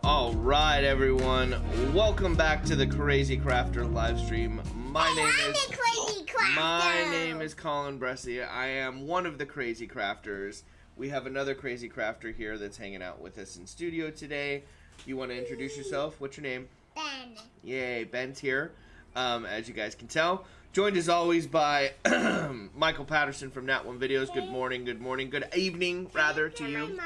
All right, everyone. Welcome back to the Crazy Crafter live stream. My name is Colin Brescia. I am one of the Crazy Crafters. We have another Crazy Crafter here that's hanging out with us in studio today. You want to introduce yourself? What's your name? Ben. Yay, Ben's here. As you guys can tell, joined as always by Michael Patterson from Nat1 Videos. Good morning, good evening, rather, to you.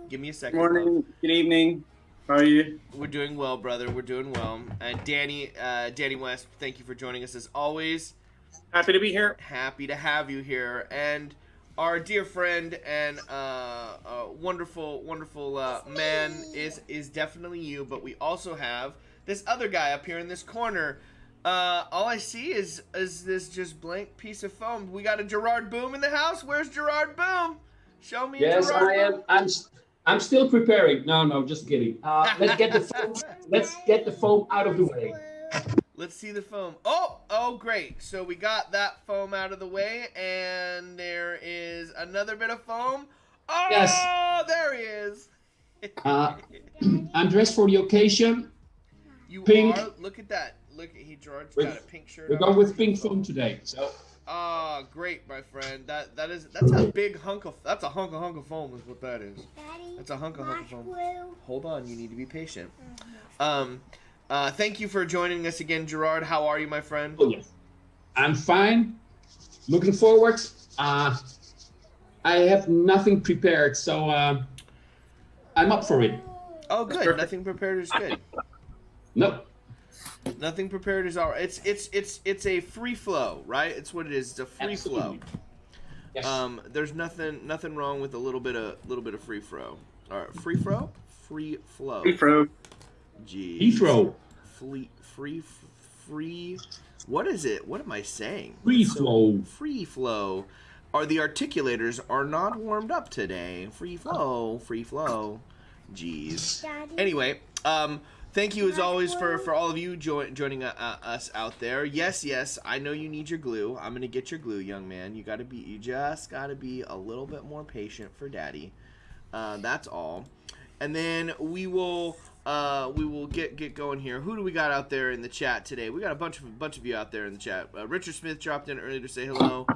Give me a second. Good morning, good evening. How are you? We're doing well, brother. We're doing well. And Danny West, thank you for joining us as always. Happy to be here. Happy to have you here. And our dear friend and wonderful man is definitely you. But we also have this other guy up here in this corner. All I see is this just blank piece of foam. We got a Gerard Boom in the house. Where's Gerard Boom? Show me. Yes, Gerard I am. I'm still preparing. No, just kidding. Let's get the foam. Let's get the foam out of the way. Let's see the foam. Oh, great. So we got that foam out of the way, and there is another bit of foam. Oh, yes. There he is. I'm dressed for the occasion. You pink. are. Look at that. Look, George got a pink shirt. We're going with pink foam today. So. Oh, great, my friend. That's a big hunk of foam is what that is. Daddy, that's a hunk of foam. Glue. Hold on, you need to be patient. Thank you for joining us again, Gerard. How are you, my friend? Oh yes, I'm fine. Looking forward. I have nothing prepared, so I'm up for it. Oh, good. Nothing prepared is good. No. Nothing prepared is all right. It's a free flow, right? It's what it is. It's a free flow. Yes. There's nothing wrong with a little bit of free flow. All right, free flow. Free flow. Jeez. Free. What is it? What am I saying? Free flow. Free flow. The articulators are not warmed up today. Free flow. Jeez. Daddy. Anyway, thank you as always for all of you joining us out there. Yes, I know you need your glue. I'm gonna get your glue, young man. You just gotta be a little bit more patient for Daddy. That's all. And then we will get going here. Who do we got out there in the chat today? We got a bunch of you out there in the chat. Richard Smith dropped in earlier to say hello.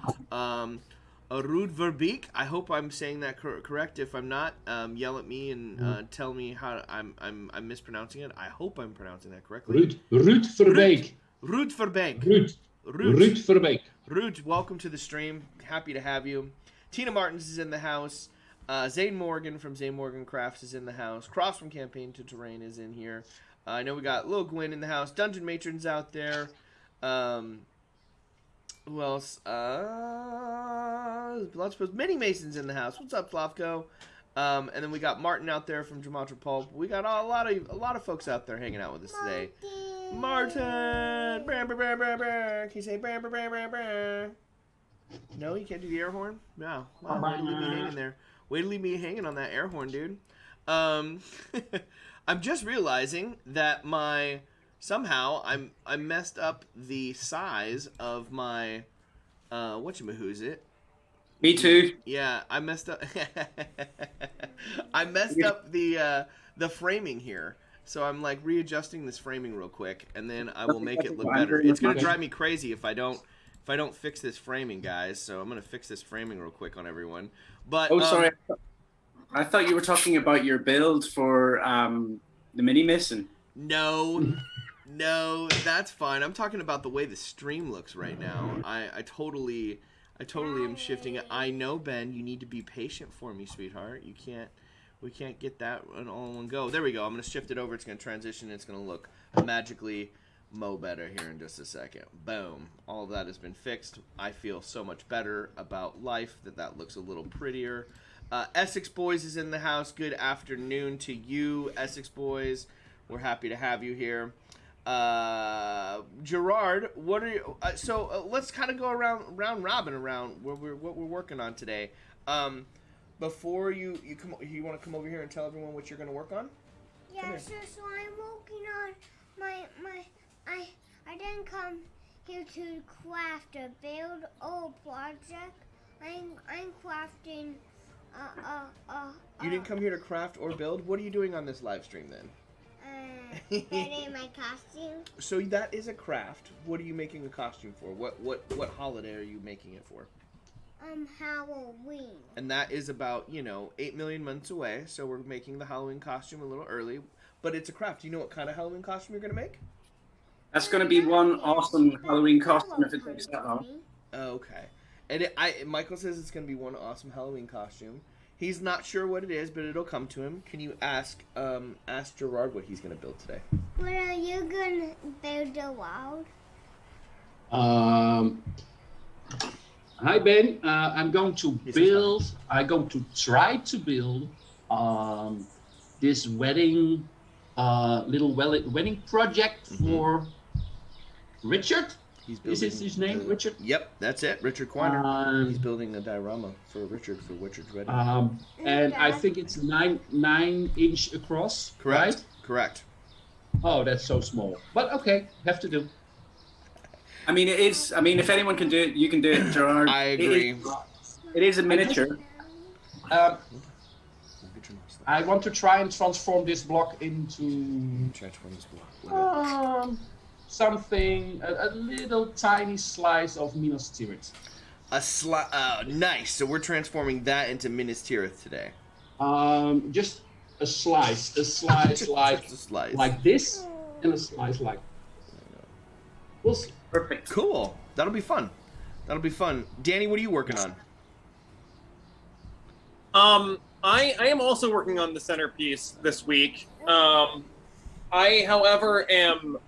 Ruud Verbeek. I hope I'm saying that correct. If I'm not, yell at me and tell me how I'm mispronouncing it. I hope I'm pronouncing that correctly. Ruud Verbeek. Ruud Verbeek. Ruud Verbeek. Ruud, welcome to the stream. Happy to have you. Tina Martins is in the house. Zane Morgan from Zane Morgan Crafts is in the house. Cross from Campaign to Terrain is in here. I know we got Lil Gwyn in the house. Dungeon Matron's out there. Who else? Lots of Mini Mason's in the house. What's up, Flavko? And then we got Martin out there from Jamatra Pulp. We got a lot of folks out there hanging out with us today. Martin! Brr, brr, brr, brr, brr. Can you say brr, brr, brr, brr, brr? No, you can't do the air horn? No. Wow, way to leave me hanging there. Way to leave me hanging on that air horn, dude. I'm just realizing that somehow I messed up the size of my whatchamahoosit. Me too. Yeah, I messed up. I messed up the framing here, so I'm like readjusting this framing real quick, and then I will make it look better. It's gonna drive me crazy if I don't fix this framing, guys. So I'm gonna fix this framing real quick on everyone. But sorry. I thought you were talking about your build for the Mini Mason. No, that's fine. I'm talking about the way the stream looks right now. I totally am shifting it. I know, Ben, you need to be patient for me, sweetheart. We can't get that all in one go. There we go. I'm going to shift it over. It's going to transition. It's going to look magically better here in just a second. Boom. All of that has been fixed. I feel so much better about life that looks a little prettier. Essex Boys is in the house. Good afternoon to you, Essex Boys. We're happy to have you here. Gerard, what are you? Let's kind of go round robin around what we're working on today. Before you want to come over here and tell everyone what you're going to work on? Yeah, so I'm working on I didn't come here to craft a build or project. I'm crafting You didn't come here to craft or build? What are you doing on this live stream then? Getting my costume. So that is a craft. What are you making a costume for? What holiday are you making it for? Halloween. And that is about 8 million months away. So we're making the Halloween costume a little early, but it's a craft. Do you know what kind of Halloween costume you're gonna make? That's going to be one awesome Halloween costume if it takes that long. Okay. And Michael says it's gonna be one awesome Halloween costume. He's not sure what it is, but it'll come to him. Can you ask Gerard what he's gonna build today? What are you gonna build a world? Hi Ben, I'm going to build. I'm going to try to build this wedding, little wedding project for Richard. Is his name Richard? Yep, that's it. Richard Quiner. He's building a diorama for Richard's wedding. And I think it's 9-inch across. Correct. Right? Correct. Oh, that's so small. But okay, have to do. I mean, it is. I mean, if anyone can do it, you can do it, Gerard. I agree. It is a miniature. I want to try and transform this block into something, a little tiny slice of Minas Tirith. Nice. So we're transforming that into Minas Tirith today. Just a slice like a slice. like this, and a slice like. We'll see. Perfect. Cool. That'll be fun. Danny, what are you working on? I am also working on the centerpiece this week. I, however, am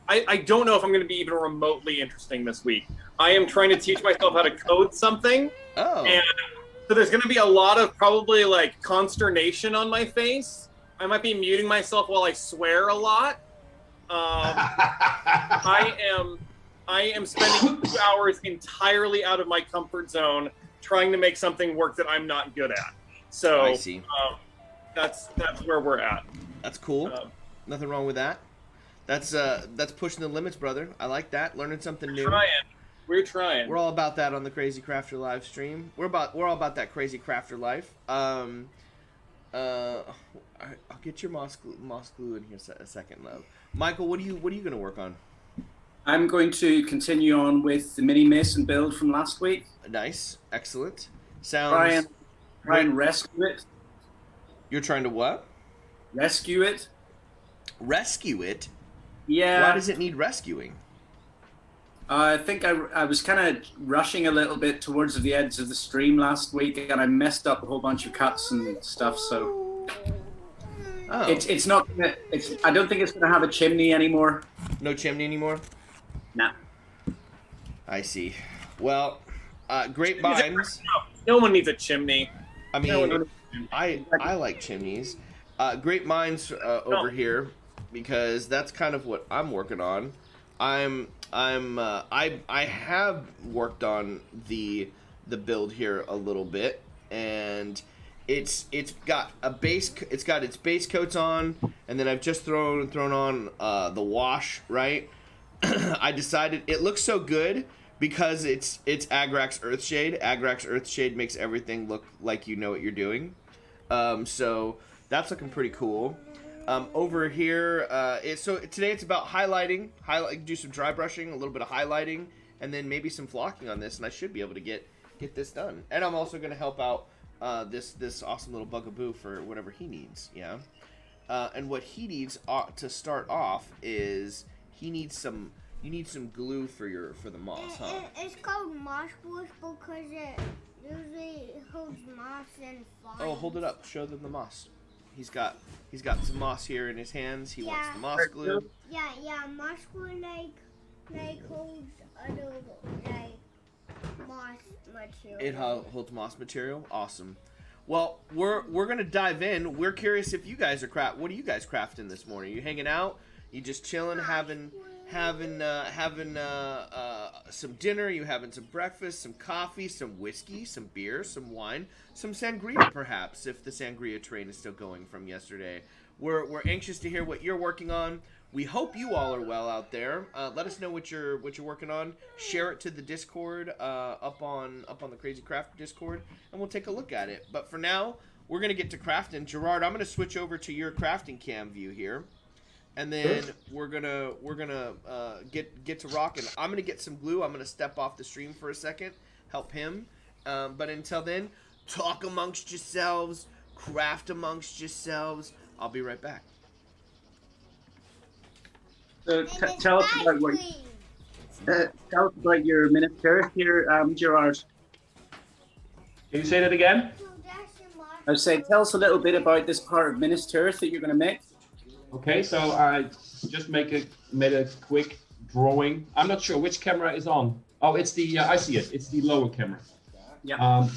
I don't know if I'm going to be even remotely interesting this week. I am trying to teach myself how to code something. Oh. And so there's going to be a lot of probably like consternation on my face. I might be muting myself while I swear a lot. I am spending 2 hours entirely out of my comfort zone trying to make something work that I'm not good at. So I see. That's where we're at. That's cool. Nothing wrong with that. That's pushing the limits, brother. I like that. Learning something new. We're trying. We're all about that on the Crazy Crafter live stream. We're all about that Crazy Crafter life. I'll get your moss glue in here a second, love. Michael, what are you gonna work on? I'm going to continue on with the mini mason build from last week. Nice, excellent. Sounds. Try and rescue it. You're trying to what? Rescue it. Rescue it? Yeah. Why does it need rescuing? I think I was kind of rushing a little bit towards the edge of the stream last week, and I messed up a whole bunch of cuts and stuff. So it's not. I don't think it's gonna have a chimney anymore. No chimney anymore? Nah. I see. Well, grapevines. No one needs a chimney. I mean, I like chimneys. Great minds over here, because that's kind of what I'm working on. I have worked on the build here a little bit, and it's got its base coats on, and then I've just thrown on the wash, right? I decided it looks so good because it's Agrax Earthshade. Agrax Earthshade makes everything look like you know what you're doing. So that's looking pretty cool. Over here, so today it's about highlighting, do some dry brushing, a little bit of highlighting, and then maybe some flocking on this, and I should be able to get this done. And I'm also going to help out this awesome little bugaboo for whatever he needs, yeah. And what he needs to start off is you need some glue for the moss, huh? It's called moss bush because it usually holds moss and flies. Oh, hold it up. Show them the moss. He's got some moss here in his hands. He wants the moss glue. Yeah, moss glue like holds other moss material. It holds moss material. Awesome. Well, we're gonna dive in. We're curious if you guys are what are you guys crafting this morning? You hanging out? You just chilling, having some dinner? You having some breakfast, some coffee, some whiskey, some beer, some wine, some sangria, perhaps, if the sangria train is still going from yesterday. We're anxious to hear what you're working on. We hope you all are well out there. Let us know what you're working on. Share it to the Discord up on the Crazy Craft Discord, and we'll take a look at it. But for now, we're gonna get to crafting. Gerard, I'm gonna switch over to your crafting cam view here, and then we're gonna get to rocking. I'm gonna get some glue. I'm gonna step off the stream for a second, help him. But until then, talk amongst yourselves, craft amongst yourselves. I'll be right back. Tell us about what. Tell us about your miniature here, Gerard. Can you say that again? I was saying, tell us a little bit about this part of Minas Tirith that you're going to make. Okay, so I just made a quick drawing. I'm not sure which camera is on. Oh, it's the I see it. It's the lower camera. Yeah.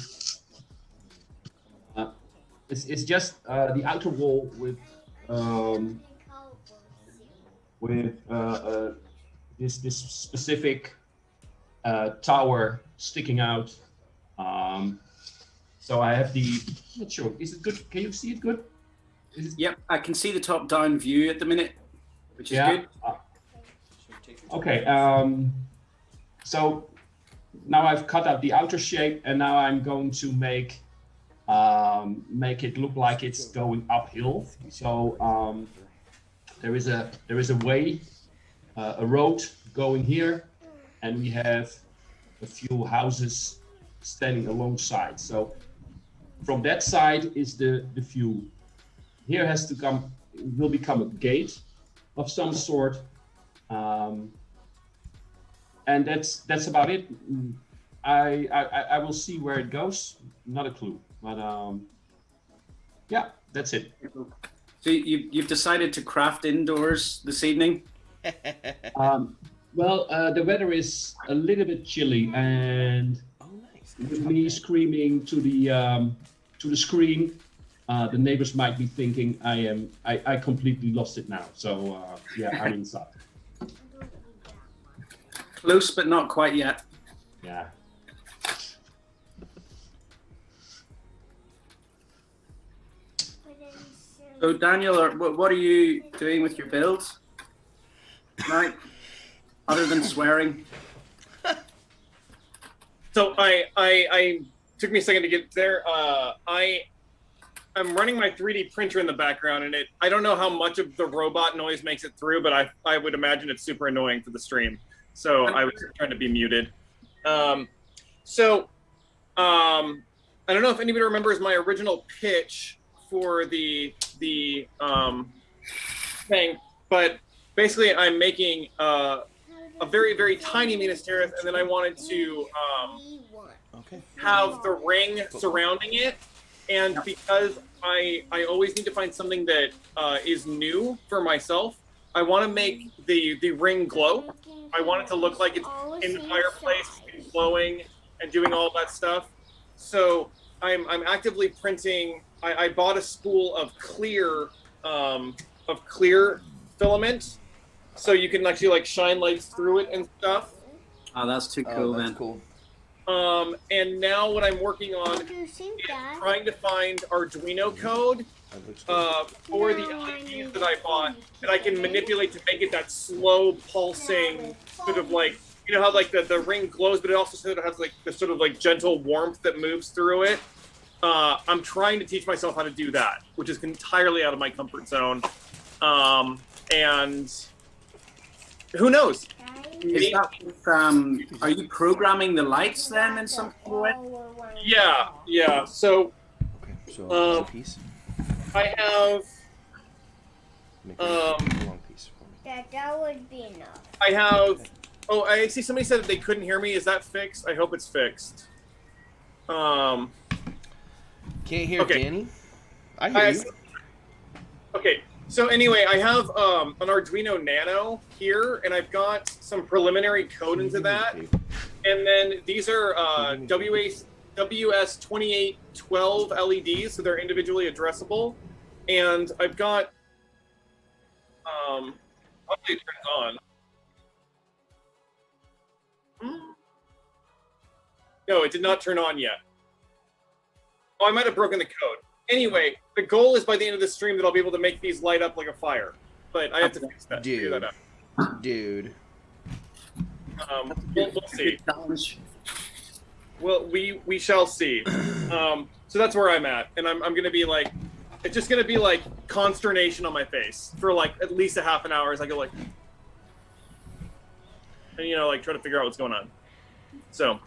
It's just the outer wall with this specific tower sticking out. So I have the. I'm not sure. Is it good? Can you see it good? Yep, I can see the top-down view at the minute, which is good. Okay. So now I've cut out the outer shape, and now I'm going to make it look like it's going uphill. So there is a way, a road going here, and we have a few houses standing alongside. So from that side is the view. Here will become a gate of some sort, and that's about it. I will see where it goes. Not a clue, but yeah, that's it. So you've decided to craft indoors this evening? Well, the weather is a little bit chilly, and with me screaming to the screen, the neighbors might be thinking I completely lost it now. So yeah, I'm inside. Close, but not quite yet. Yeah. So Daniel, what are you doing with your builds tonight, other than swearing? So I took me a second to get there. I'm running my 3D printer in the background, and I don't know how much of the robot noise makes it through, but I would imagine it's super annoying for the stream. So I was trying to be muted. I don't know if anybody remembers my original pitch for the thing, but basically I'm making a very, very tiny Minas Tirith, and then I wanted to have the ring surrounding it. And because I always need to find something that is new for myself, I want to make the ring glow. I want it to look like it's in the fireplace, and glowing, and doing all that stuff. So I'm actively printing. I bought a spool of clear filament, so you can actually like shine lights through it and stuff. Oh, that's too cool, man. Cool. And now what I'm working on is trying to find Arduino code for the LEDs that I bought that I can manipulate to make it that slow pulsing sort of like, you know how like the ring glows, but it also sort of has like this sort of like gentle warmth that moves through it. I'm trying to teach myself how to do that, which is entirely out of my comfort zone. And who knows? Is that, are you programming the lights then in some way? Yeah. So, Okay, so a piece. I have. Make a long piece for me. That would be enough. I have. Oh, I see. Somebody said that they couldn't hear me. Is that fixed? I hope it's fixed. Can't hear Okay. Danny. I hear you. Okay. So anyway, I have an Arduino Nano here, and I've got some preliminary code into that. And then these are WS2812 LEDs, so they're individually addressable. And I've got hopefully it turns on. No, it did not turn on yet. Oh, I might have broken the code. Anyway, the goal is by the end of the stream that I'll be able to make these light up like a fire. But I have to fix that. Figure that out. Dude. We'll see. Well, we shall see. So that's where I'm at, and I'm gonna be like, it's just gonna be like consternation on my face for like at least a half an hour as I go like, and you know, like try to figure out what's going on. So.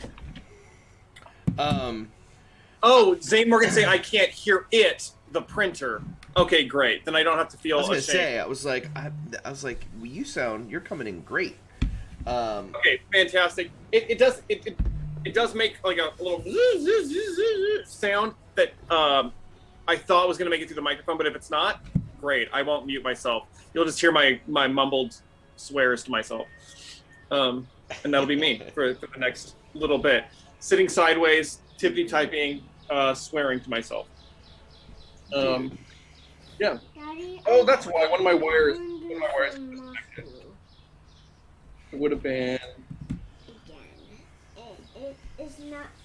Oh, Zane Morgan saying I can't hear it, the printer. Okay, great. Then I don't have to feel I was gonna ashamed. say, I was like, well, you're coming in great. Okay, fantastic. It does make like a little sound that I thought was gonna make it through the microphone, but if it's not, great. I won't mute myself. You'll just hear my mumbled swears to myself, and that'll be me for the next little bit. Sitting sideways, tippy typing, swearing to myself. Yeah. Daddy, Oh, that's why one of my wires was disconnected. It would have been.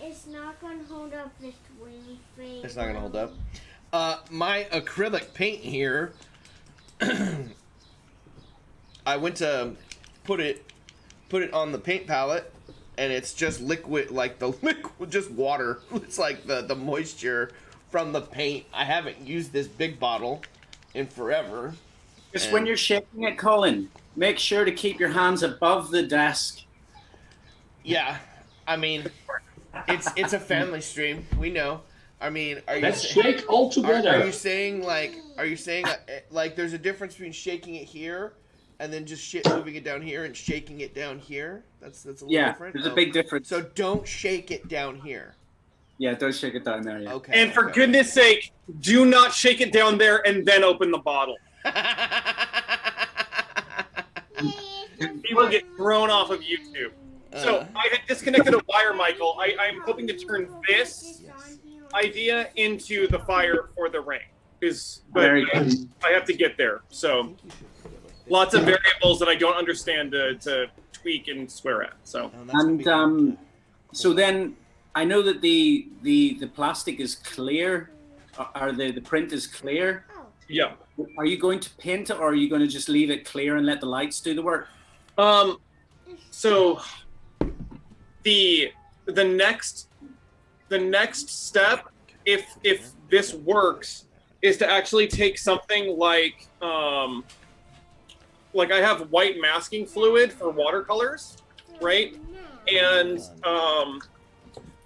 It's not gonna hold up this wing thing. It's not gonna hold up. My acrylic paint here. I went to put it on the paint palette, and it's just liquid, like the liquid, just water. It's like the moisture from the paint. I haven't used this big bottle in forever. Just when you're shaking it, Colin, make sure to keep your hands above the desk. Yeah, I mean, it's a family stream. We know. I mean, Let's shake all together. Are you saying like there's a difference between shaking it here and then just moving it down here and shaking it down here? That's a little different. There's a big difference. So don't shake it down here. Yeah, don't shake it down there. Yeah. Okay. And for goodness sake, do not shake it down there and then open the bottle. People get thrown off of YouTube. So I had disconnected a wire, Michael. I'm hoping to turn this idea into the fire for the ring. But I have to get there. So lots of variables that I don't understand to tweak and swear at. So so then I know that the plastic is clear, or the print is clear. yeah. Are you going to paint it, or are you going to just leave it clear and let the lights do the work? So the next step, if this works, is to actually take something like I have white masking fluid for watercolors, right? And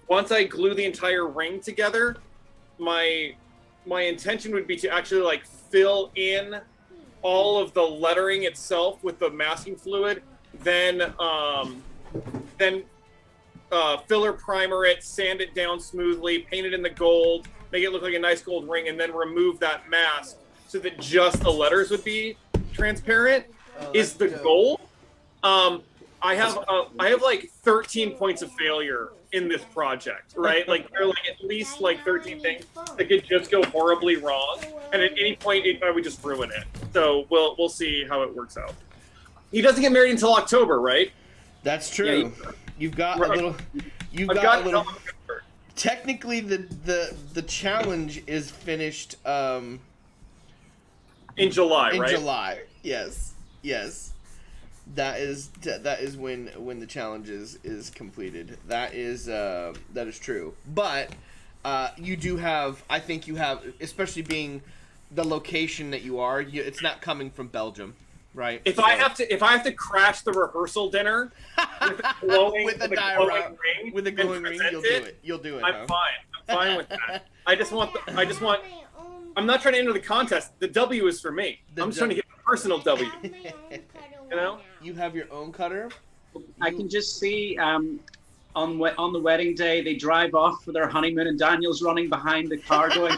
once I glue the entire ring together, my intention would be to actually like fill in all of the lettering itself with the masking fluid, then filler primer it, sand it down smoothly, paint it in the gold, make it look like a nice gold ring, and then remove that mask so that just the letters would be transparent. Is the goal. I have like 13 points of failure in this project, right? Like there are like at least like 13 things that could just go horribly wrong, and at any point I would just ruin it. So we'll see how it works out. He doesn't get married until October, right? That's true. Yeah, You've got right. a little. You've I've got a got little. Technically, the challenge is finished. In July, In right? July, yes. That is when the challenge is completed. That is true. But you do have, I think you have, especially being the location that you are. It's not coming from Belgium, right? If I have to crash the rehearsal dinner with a glowing, with a glowing ring, you'll do it. You'll do it. I'm fine. I'm fine with that. I just want. I'm not trying to enter the contest. The W is for me. I'm just trying to get a personal W. You know? You have your own cutter. I can just see on the wedding day they drive off for their honeymoon, and Daniel's running behind the car going,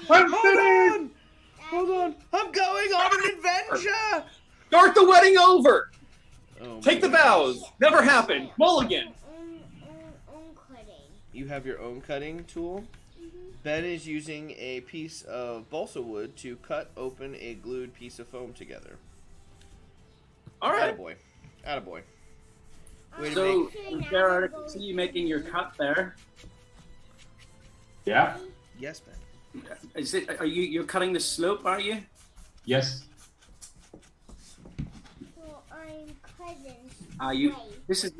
Hold on! I'm going on an adventure. Start the wedding over. Oh, Take the vows. Never happened. Mulligan. You have your own cutting tool. Ben is using a piece of balsa wood to cut open a glued piece of foam together. All right. Attaboy. So, Gerard, I can see you making your cut there. Yeah. Yes, Ben. Are you're cutting the slope, are you? Yes. Well, I'm cousins. This is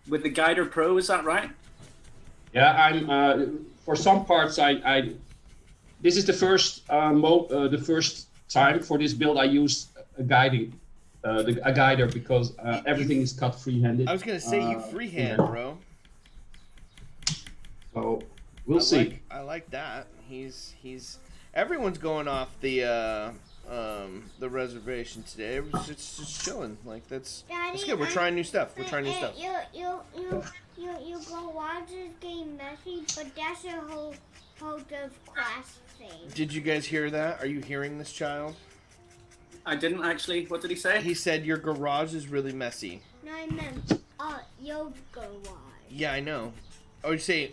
with the Guider Pro, is that right? Yeah, I'm for some parts. This is the first the first time for this build I used a guider because everything is cut freehanded. I was gonna say you freehand, bro. So we'll see. I like that. He's everyone's going off the reservation today. It's just chilling. Like that's good. We're trying new stuff. We're trying new stuff. Your garage is getting messy, but that's a whole of class thing. Did you guys hear that? Are you hearing this, child? I didn't actually. What did he say? He said your garage is really messy. No, I meant your garage. Yeah, I know. Are you saying?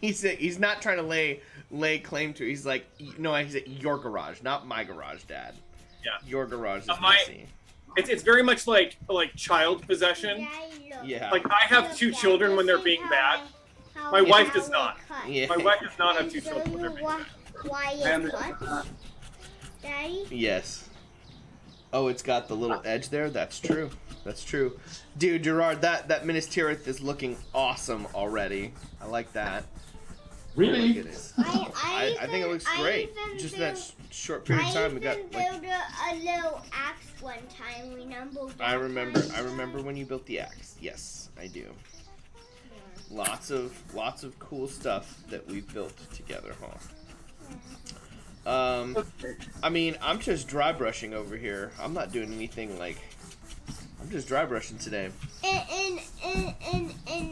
He said he's not trying to lay claim to it. He's like, no, he said your garage, not my garage, Dad. Yeah. Your garage is messy. It's very much like child possession. Yeah. Like I have 2 children when they're being bad. My wife does not. Yeah. My wife does not have 2 children when they're being bad. Why it's cut? Daddy? Yes. Oh, it's got the little edge there? That's true. That's true. Dude, Gerard, that Minas Tirith is looking awesome already. I like that. Really? I think it looks great. Just in that short period of time, we got. I even built a little axe one time. I remember when you built the axe. Yes, I do. Yeah. Lots of cool stuff that we've built together, huh? I mean, I'm just dry brushing over here. I'm not doing anything like. I'm just dry brushing today. And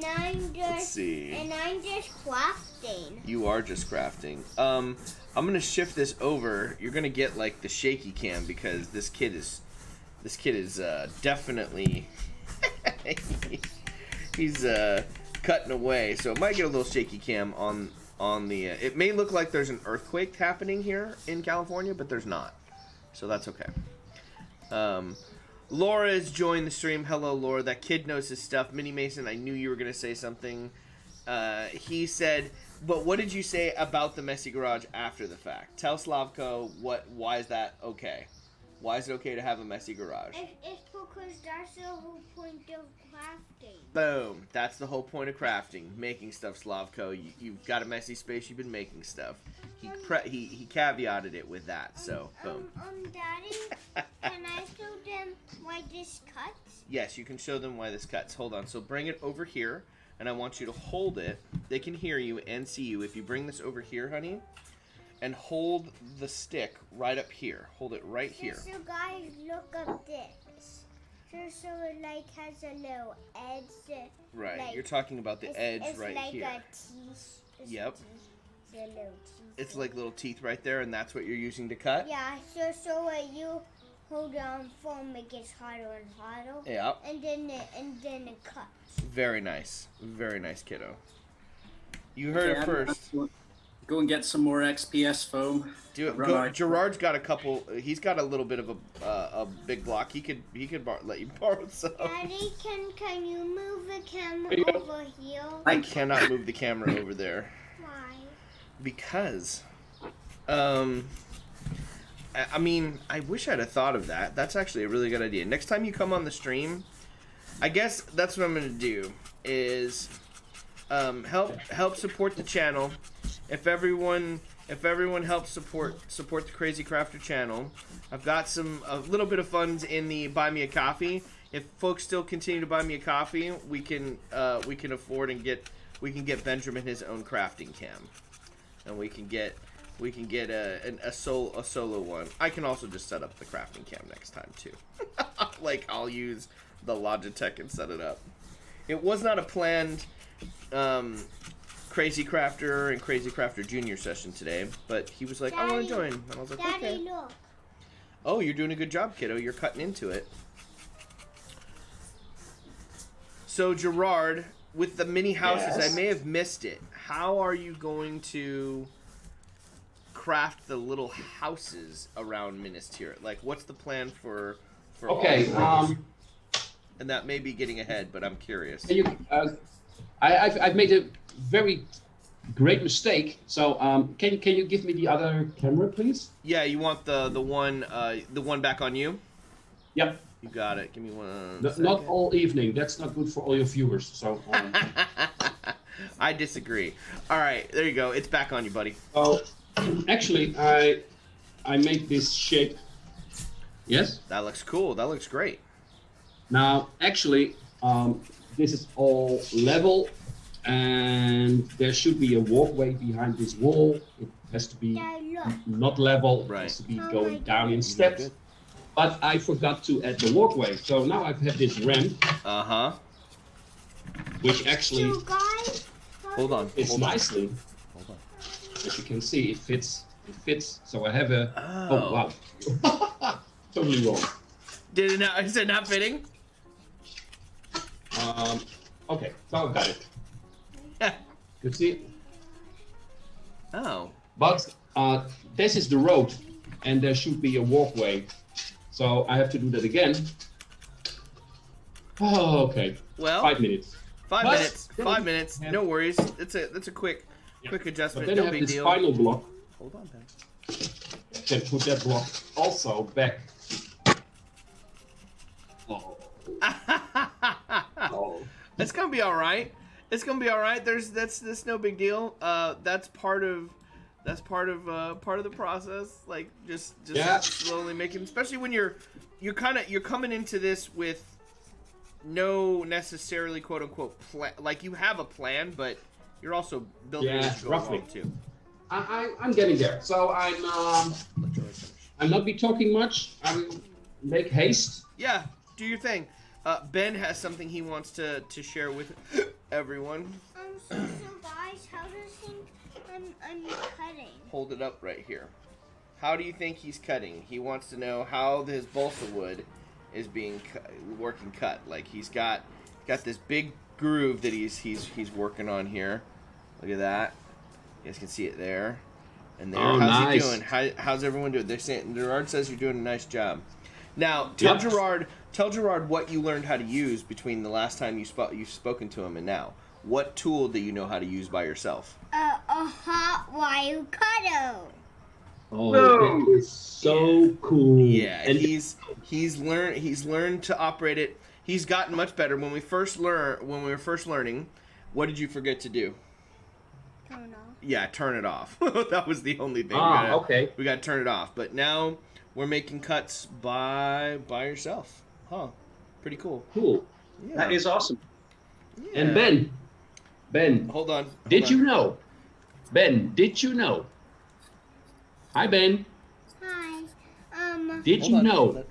I'm just. Let's see. And I'm just crafting. You are just crafting. I'm gonna shift this over. You're gonna get like the shaky cam because this kid is definitely he's cutting away. So it might get a little shaky cam on the. It may look like there's an earthquake happening here in California, but there's not. So that's okay. Laura has joined the stream. Hello, Laura. That kid knows his stuff. Mini Mason, I knew you were going to say something. He said, but what did you say about the messy garage after the fact? Tell Slavko why is that okay? Why is it okay to have a messy garage? It's because that's the whole point of crafting. Boom. That's the whole point of crafting. Making stuff, Slavko. You've got a messy space. You've been making stuff. He caveated it with that, so boom. Daddy, can I show them why this cuts? Yes, you can show them why this cuts. Hold on. So bring it over here, and I want you to hold it. They can hear you and see you. If you bring this over here, honey, and hold the stick right up here. Hold it right here. So guys, look up this. So it like has a little edge. Right. Like, you're talking about the edge right like here. It's like a teeth. Yep. It's a little teeth. It's like little teeth right there, and that's what you're using to cut? Yeah, so when you hold on foam, it gets harder and harder. Yeah. And then it cuts. Very nice. Very nice, kiddo. You heard it first. Go and get some more XPS foam. Gerard's got a couple. He's got a little bit of a big block. He could let you borrow some. Daddy, can you move the camera over here? I cannot move the camera over there. Why? Because, I mean, I wish I'd have thought of that. That's actually a really good idea. Next time you come on the stream, I guess that's what I'm gonna do. Is help support the channel. If everyone helps support the Crazy Crafter channel, I've got a little bit of funds in the Buy Me a Coffee. If folks still continue to buy me a coffee, we can afford and get Benjamin his own crafting cam, and we can get a solo one. I can also just set up the crafting cam next time too. Like I'll use the Logitech and set it up. It was not a planned Crazy Crafter and Crazy Crafter Junior session today, but he was like, Daddy, I want to join. And I was like, Daddy, okay. Look. Oh, you're doing a good job, kiddo. You're cutting into it. So, Gerard, with the mini houses, yes. I may have missed it. How are you going to craft the little houses around Minas Tirith? Like, what's the plan for okay, and that may be getting ahead, but I'm curious. I've made a very great mistake. So can you give me the other camera, please? Yeah, you want the one back on you? Yep. You got it. Give me one. Not all evening. That's not good for all your viewers. So. I disagree. All right, there you go. It's back on you, buddy. Oh, actually, I made this shape. Yes. That looks cool. That looks great. Now, actually, this is all level, and there should be a walkway behind this wall. It has to be not level. It has to be going down in steps. But I forgot to add the walkway, so now I've had this ramp. Which actually hold on. fits nicely. Hold on. As you can see, it fits. It fits. So I have a. Oh wow. Totally wrong. Did it not? Is it not fitting? Okay, so I've got it. You see? Oh. But this is the road, and there should be a walkway. So I have to do that again. Oh, okay. Well, 5 minutes. 5 But minutes. 5 minutes. No worries. That's a quick adjustment. But then No I have big this deal. final block. Hold on, Ben. Can put that block also back. Oh. Oh. It's gonna be all right. It's gonna be all right. That's no big deal. That's part of the process. Like just slowly making, especially when you're coming into this with no necessarily quote unquote plan. Like you have a plan, but you're also building it as you go along too. I'm getting there. So I'm not be talking much. I'm make haste. Yeah, do your thing. Ben has something he wants to share with everyone. So guys, how do you think I'm cutting? Hold it up right here. How do you think he's cutting? He wants to know how his balsa wood is being working cut. Like he's got this big groove that he's working on here. Look at that. You guys can see it there. And there. Oh, how's nice. he doing? How's everyone doing? They're saying Gerard says you're doing a nice job. Now tell Gerard what you learned how to use between the last time you've spoken to him and now. What tool do you know how to use by yourself? A hot wire cutter. Oh, that is so cool. Yeah, and he's learned to operate it. He's gotten much better. When we were first learning, what did you forget to do? Turn off. Yeah, turn it off. That was the only thing. Okay. We got to turn it off. But now we're making cuts by yourself. Huh? Pretty cool. Cool. Yeah. That is awesome. Yeah. And Ben. Hold on. Did you know? Ben, did you know? Hi, Ben. Hi. Did you know?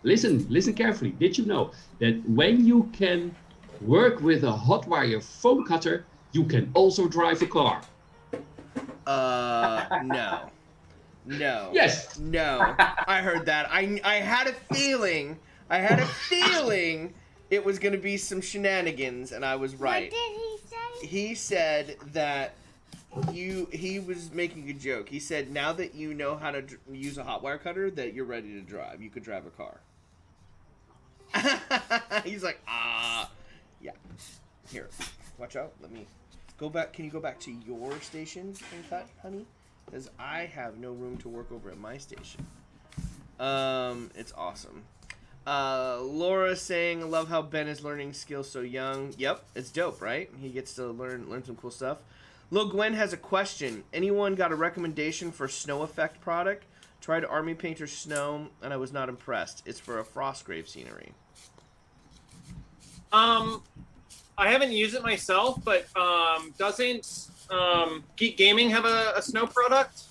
Listen carefully. Did you know that when you can work with a hot wire foam cutter, you can also drive a car? No. No. Yes. No. I heard that. I had a feeling. It was going to be some shenanigans, and I was right. What did he say? He said that he was making a joke. He said now that you know how to use a hot wire cutter, that you're ready to drive. You could drive a car. He's like, yeah. Here, watch out. Let me go back. Can you go back to your station and cut, honey? Because I have no room to work over at my station. It's awesome. Laura saying, I love how Ben is learning skills so young. Yep, it's dope, right? He gets to learn some cool stuff. Lil Gwen has a question. Anyone got a recommendation for snow effect product? Tried Army Painter Snow, and I was not impressed. It's for a Frostgrave scenery. I haven't used it myself, but doesn't Geek Gaming have a snow product?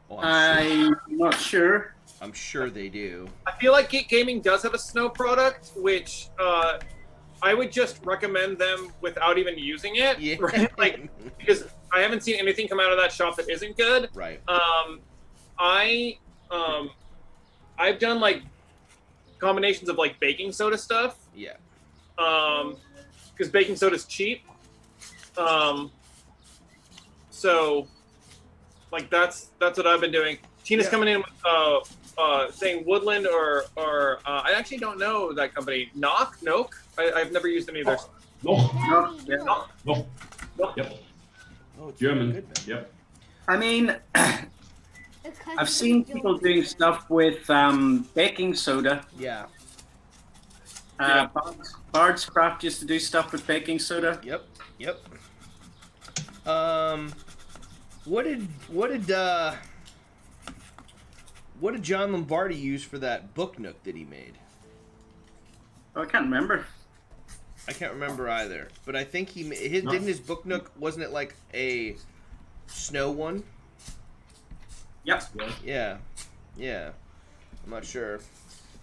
Oh, I'm not sure. I'm sure they do. I feel like Geek Gaming does have a snow product, which I would just recommend them without even using it. Yeah. Right? Like, because I haven't seen anything come out of that shop that isn't good. Right. I've done like combinations of like baking soda stuff. Yeah. Because baking soda is cheap. So like that's what I've been doing. Tina's coming in with saying Woodland or I actually don't know that company. Nook. I've never used any of theirs. No. No. Yep. Oh, it's German. good, man. Yep. I mean, I've seen people doing stuff with baking soda. Yeah. Bard's Craft used to do stuff with baking soda. Yep. Yep. What did John Lombardi use for that book nook that he made? Oh, I can't remember. I can't remember either, but I think didn't his book nook, wasn't it like a snow one? Yep. Yeah. I'm not sure.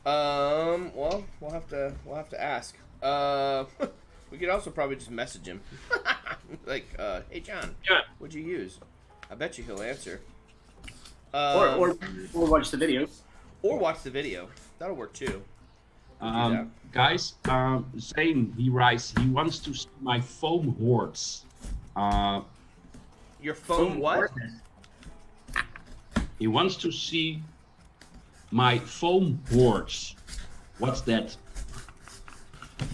Well, we'll have to ask. We could also probably just message him. Like, hey John, Yeah. what'd you use? I bet you he'll answer. Or watch the video. Or watch the video. That'll work too. Guys, Zane, he writes, he wants to see my foam hordes. Your phone what? He wants to see my foam hordes. What's that?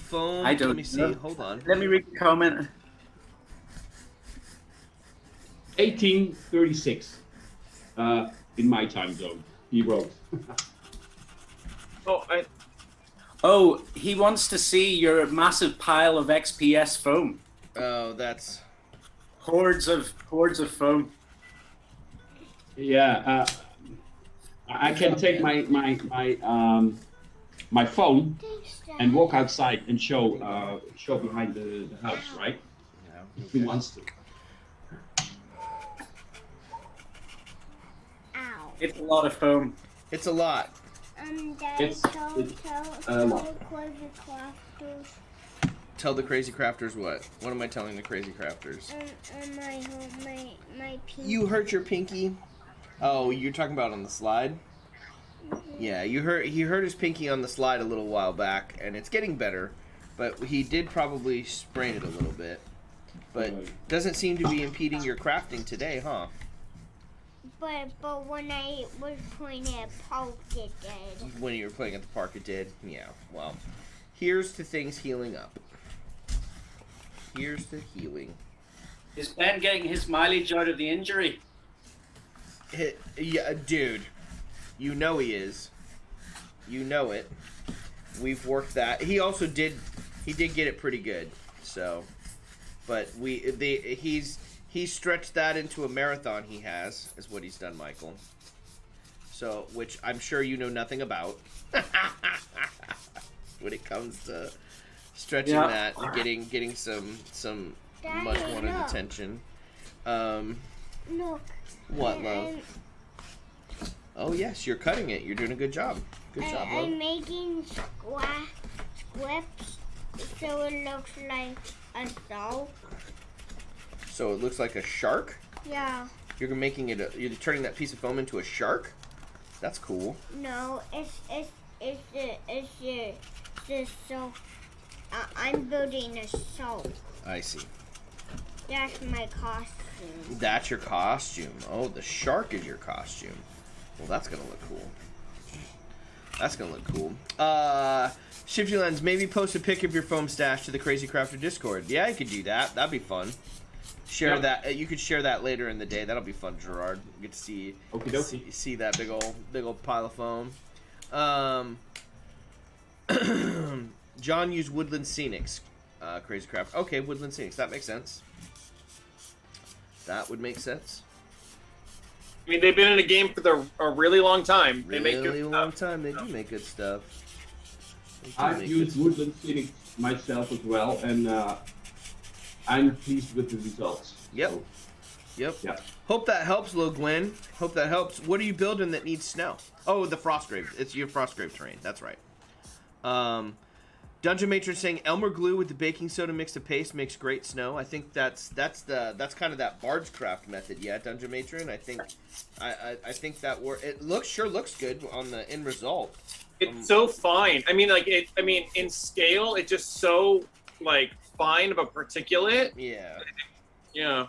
Foam. I don't Let me see. know. Hold on. Let me read the comment. 1836. In my time zone, he wrote. Oh, he wants to see your massive pile of XPS foam. Oh, that's Hordes of foam. Yeah, I can take my phone and walk outside and show behind the house, right? Yeah. If he wants to. Ow. It's a lot of foam. It's a lot. Daddy, It's tell Crazy Crafters. Tell the crazy crafters what? What am I telling the crazy crafters? My pinky. You hurt your pinky. Oh, you're talking about on the slide? Yeah, he hurt his pinky on the slide a little while back, and it's getting better, but he did probably sprain it a little bit. But doesn't seem to be impeding your crafting today, huh? But when I was playing at park, it did. When you were playing at the park, it did? Yeah, well, here's to things healing up. Here's to healing. Is Ben getting his mileage out of the injury? Yeah, dude. You know he is. You know it. We've worked that. He also did get it pretty good. So, but he's stretched that into a marathon. He is what he's done, Michael. So, which I'm sure you know nothing about. When it comes to stretching that, getting some Daddy, much wanted look. attention. Look. What, love? Oh yes, you're cutting it. You're doing a good job. Good job, love. I'm making squibs so it looks like a dog. So it looks like a shark. Yeah. You're making it. You're turning that piece of foam into a shark. That's cool. No, it's the soap. I'm building a soap. I see. That's my costume. That's your costume. Oh, the shark is your costume. Well, that's gonna look cool. That's gonna look cool. Shiftinglands, maybe post a pic of your foam stash to the Crazy Crafter Discord. Yeah, you could do that. That'd be fun. Share that. You could share that later in the day. That'll be fun, Gerard. You get to see that big old pile of foam. John used Woodland Scenics. Crazy Craft. Okay, Woodland Scenics. That makes sense. That would make sense. I mean, they've been in a game for a really long time. They make Really good long stuff. time. They do make good stuff. I've used Woodland Scenic myself as well, and I'm pleased with the results. Yep. So, Yep. yeah. Hope that helps, Lil Gwen. Hope that helps. What are you building that needs snow? Oh, the Frostgrave. It's your Frostgrave terrain. That's right. Dungeon Matron saying Elmer glue with the baking soda mixed to paste makes great snow. I think that's kind of that Bard's Craft method. Yeah, Dungeon Matron. I think that it sure looks good on the end result. It's so fine. I mean, in scale, it's just so fine of a particulate. Yeah. Yeah.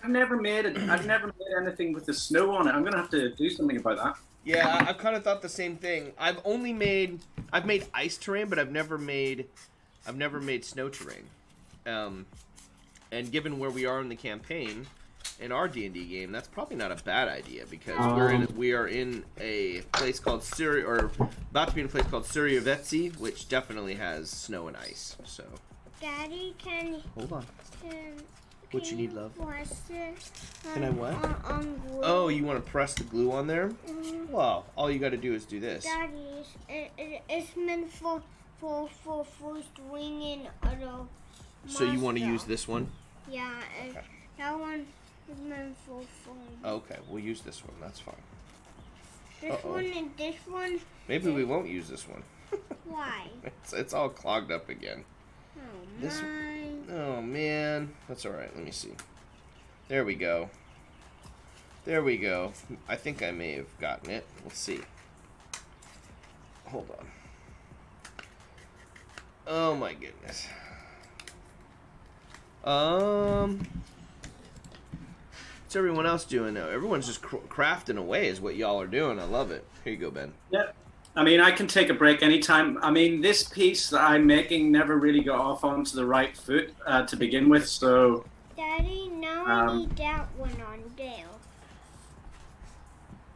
I've never made anything with the snow on it. I'm gonna have to do something about that. Yeah, I've kind of thought the same thing. I've made ice terrain, but I've never made snow terrain. And given where we are in the campaign, in our D&D game, that's probably not a bad idea because we are in a place called about to be in a place called Suryavetsi, which definitely has snow and ice. So Daddy, can Hold on. can What can you need, love? press it Can I what? On glue? Oh, you want to press the glue on there? Mhm. Well, all you got to do is do this. Daddy, it's meant for stringing other. So you want to stuff. use this one? Yeah, that one is meant for foam. Okay, we'll use this one. That's fine. This Uh-oh. one and this one. Maybe we won't use this one. Why? It's all clogged up again. Oh This- my. Oh man, that's all right. Let me see. There we go. There we go. I think I may have gotten it. Let's see. Hold on. Oh my goodness. What's everyone else doing now? Everyone's just crafting away is what y'all are doing. I love it. Here you go, Ben. Yeah. I mean, I can take a break anytime. I mean, this piece that I'm making never really got off onto the right foot to begin with, so... Daddy, now I need that one on Dale.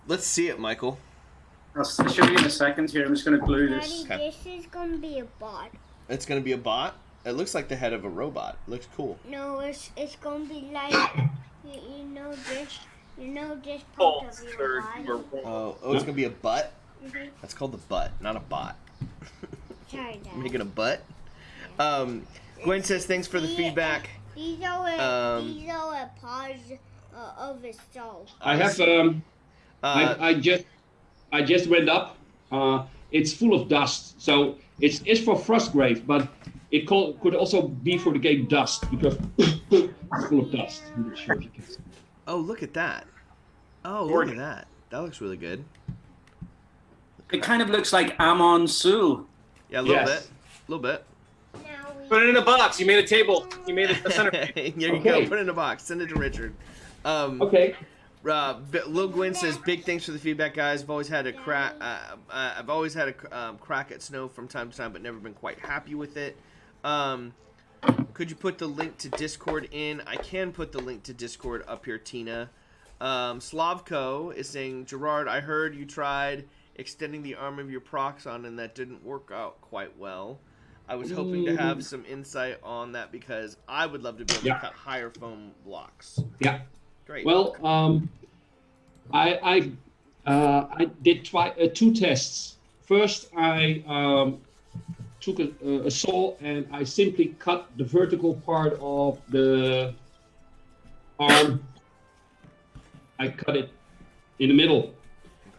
Let's see it, Michael. I'll show you in a second here. I'm just going to glue this. Daddy, this is gonna be a bot. It's going to be a bot? It looks like the head of a robot. It looks cool. No, it's gonna be like you know this part of your body. Oh, it's going to be a butt? Mhm. That's called the butt, not a bot. Sorry, Dad. Making a butt? Gwen says thanks for the feedback. These are a parts of his soul. I have I just went up. It's full of dust, so it's for Frostgrave, but it could also be for the game Dust because it's full of dust. I'm not sure if you can see. Oh, look at that. Oh, look at that. That looks really good. It kind of looks like Amon Su. Yeah, a little Yes. bit. A little bit. Now we Put it in a box. You made a table. You made a centerpiece. There you Okay. go. Put it in a box. Send it to Richard. Okay. Lil Gwen says, "Big thanks for the feedback, guys. I've always had a crack. I've always had a crack at snow from time to time, but never been quite happy with it. Could you put the link to Discord in? I can put the link to Discord up here, Tina. Slavko is saying, Gerard, I heard you tried extending the arm of your Proxon and that didn't work out quite well. I was hoping to have some insight on that because I would love to be able to cut higher foam blocks. Yeah. Great. Well, I did two tests. First, I took a saw and I simply cut the vertical part of the arm. I cut it in the middle,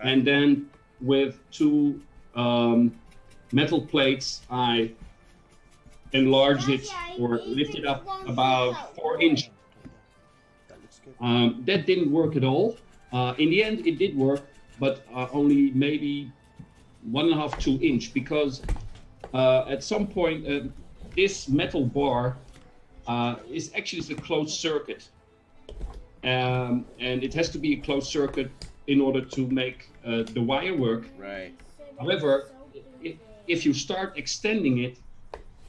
and then with two metal plates, I enlarged it or lifted up about 4 inches. That looks good. That didn't work at all. In the end, it did work, but only maybe 1.5, 2 inch, because at some point this metal bar is actually a closed circuit, and it has to be a closed circuit in order to make the wire work. Right. However, if you start extending it,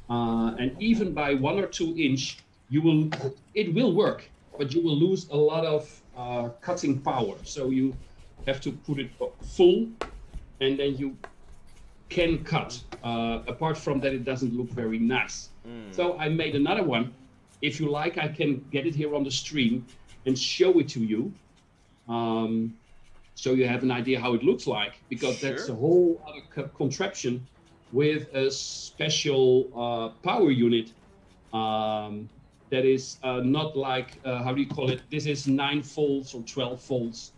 and even by 1 or 2 inch, it will work, but you will lose a lot of cutting power. So you have to put it full, and then you can cut. Apart from that, it doesn't look very nice. So I made another one. If you like, I can get it here on the stream and show it to you, so you have an idea how it looks like, because that's a whole other contraption with a special power unit that is not like, how do you call it? This is 9 volts or 12 volts.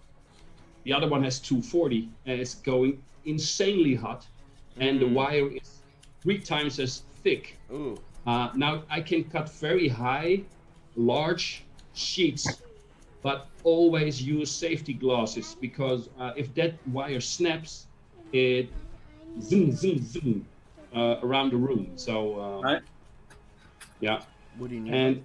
The other one has 240 and it's going insanely hot, and the wire is 3 times as thick. Ooh. Now I can cut very high, large sheets, but always use safety glasses, because if that wire snaps, it zoom, zoom, zoom around the room. So Right. yeah. What do you need? And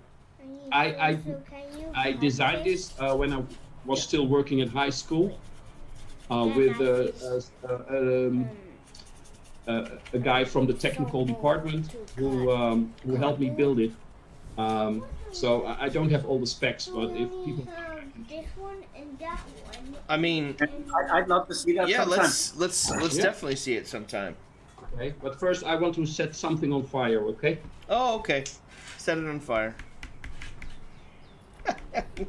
I designed this when I was still working at high school with a guy from the technical department who helped me build it. So I don't have all the specs, but if people, this one and that one. I mean, I'd love to see that yeah, sometime. let's definitely see it sometime. Okay, but first I want to set something on fire, okay? Oh, okay. Set it on fire.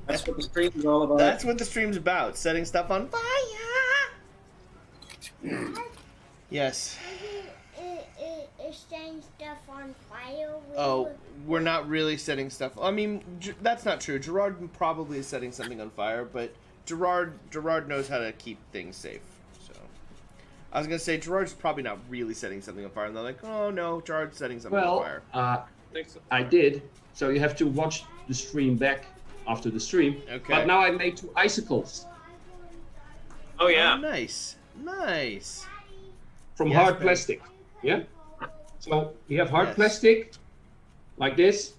That's what the stream is all about. That's what the stream's about. Setting stuff on fire. Yes. Is setting stuff on fire. Oh, we're not really setting stuff. I mean, that's not true. Gerard probably is setting something on fire, but Gerard knows how to keep things safe. So I was gonna say Gerard's probably not really setting something on fire, and they're like, oh no, Gerard's setting something on fire. I did. So you have to watch the stream back after the stream. Okay. But now I made 2 icicles Oh yeah. Oh, nice. Nice. from Yes, hard Ben. plastic. Yeah. So you have hard Yes. plastic, like this.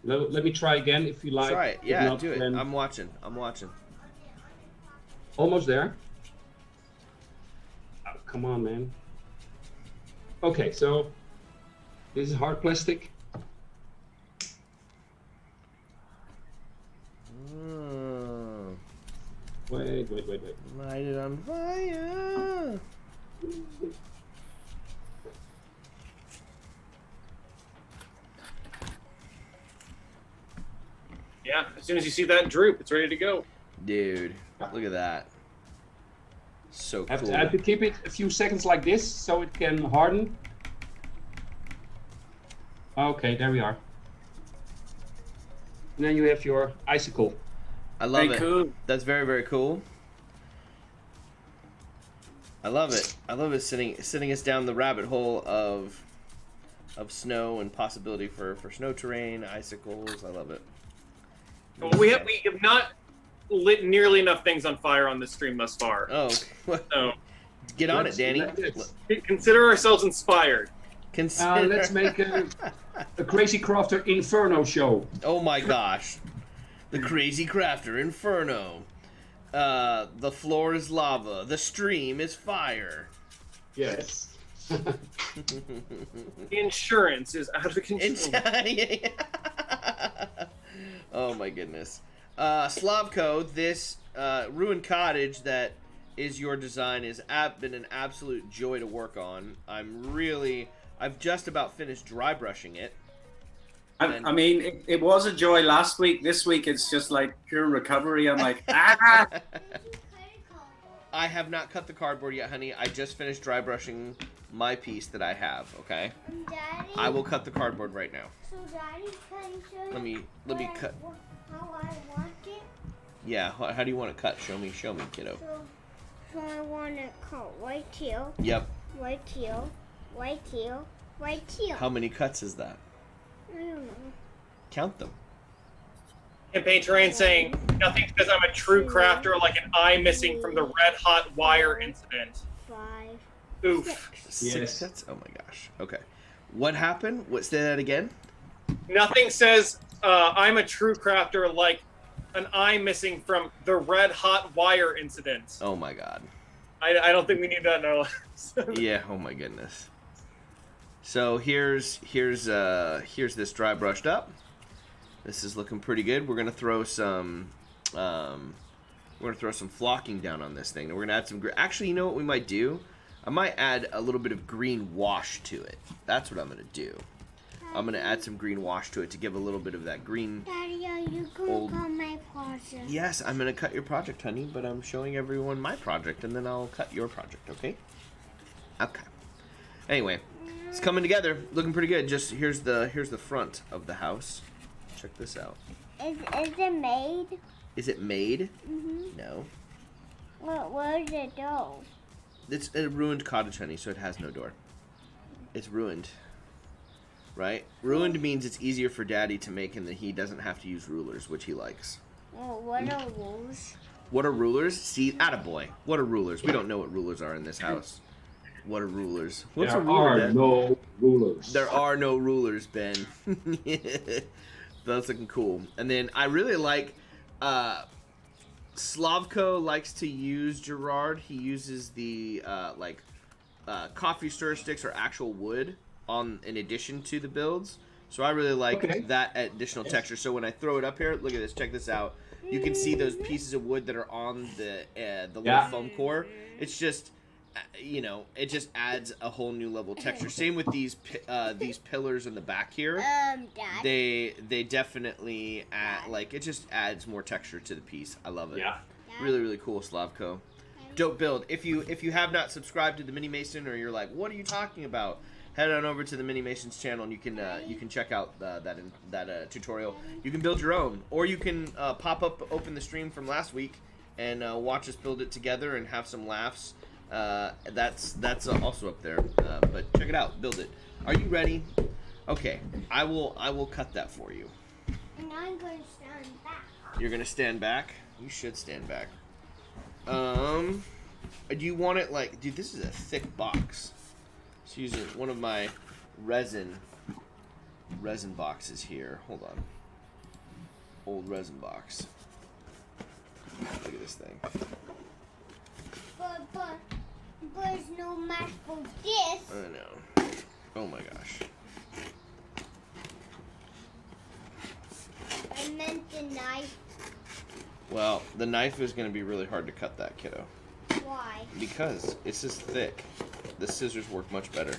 Let me try again if you like. Try it. If Yeah, not, do it. then I'm watching. I'm watching. almost there. Oh, come on, man. Okay, so this is hard plastic. Oh, Wait. light it on fire. Yeah. As soon as you see that droop, it's ready to go. Dude, look at that. So I have, cool. to, I have to keep it a few seconds like this so it can harden. Okay, there we are. And then you have your icicle. I love Very it. cool. That's very, very cool. I love it. I love it sending us down the rabbit hole of snow and possibility for snow terrain, icicles. I love it. Well, we have not lit nearly enough things on fire on this stream thus far. Oh, So get on Let's- it, Danny. let's- consider ourselves inspired. Consider. Let's make a Crazy Crafter Inferno show. Oh my gosh, the Crazy Crafter Inferno. The floor is lava. The stream is fire. Yes. The insurance is out of control. Oh my goodness. Slavko, this ruined cottage that is your design has been an absolute joy to work on. I've just about finished dry brushing it. I mean, it was a joy last week. This week, it's just like pure recovery. I'm like, ah! I have not cut the cardboard yet, honey. I just finished dry brushing my piece that I have, okay? Daddy, I will cut the cardboard right now. So Daddy, can you show Let me cut. how I want it? Yeah, how do you want it cut? Show me, kiddo. So I want it cut right here, Yep. right here, right here, right here. How many cuts is that? I don't know. Count them. Campaign terrain saying nothing says I'm a true crafter like an eye missing from the red hot wire incident. 5, Oof. 6. 6 cuts? Oh my gosh. Okay. What happened? Say that again? Nothing says I'm a true crafter like an eye missing from the red hot wire incident. Oh my god. I don't think we need that in our lives. Yeah, oh my goodness. So here's this dry brushed up. This is looking pretty good. We're gonna throw some flocking down on this thing. And we're gonna add some actually, you know what we might do? I might add a little bit of green wash to it. That's what I'm gonna do. I'm gonna add some green wash to it to give a little bit of that green. Daddy, are you going to cut my project? Yes, I'm gonna cut your project, honey, but I'm showing everyone my project and then I'll cut your project, okay? Okay. Anyway, it's coming together, looking pretty good. Just here's the front of the house. Check this out. Is it made? Is it made? Mm-hmm. No. Where is it go? It's a ruined cottage, honey, so it has no door. It's ruined. Right? Ruined means it's easier for Daddy to make and that he doesn't have to use rulers, which he likes. Well, what are rules? What are rulers? See, attaboy. What are rulers? We don't know what rulers are in this house. What are rulers? What's a There ruler, are Ben? no rulers. There are no rulers, Ben. That's looking cool. And then I really like Slavko likes to use Gerard. He uses the coffee stir sticks or actual wood in addition to the builds. So I really like that additional texture. So when I throw it up here, look at this. Check this out. You can see those pieces of wood that are on the little foam core. It's just you know, it just adds a whole new level of texture. Same with these pillars in the back here. Dad. They definitely add, like, it just adds more texture to the piece. I love it. Yeah. Really, really cool, Slavko. Dope build. If you have not subscribed to the Mini Mason, or you're like, what are you talking about? Head on over to the Mini Masons channel, and you can check out that tutorial. You can build your own, or you can open the stream from last week and watch us build it together and have some laughs. That's also up there. But check it out, build it. Are you ready? Okay, I will cut that for you. And I'm going to stand back. You're gonna stand back. You should stand back. Do you want it like, dude? This is a thick box. Just using one of my resin boxes here. Hold on. Old resin box. Look at this thing. But there's no match for this. I know. Oh my gosh. I meant the knife. Well, the knife is going to be really hard to cut that, kiddo. Why? Because it's just thick. The scissors work much better.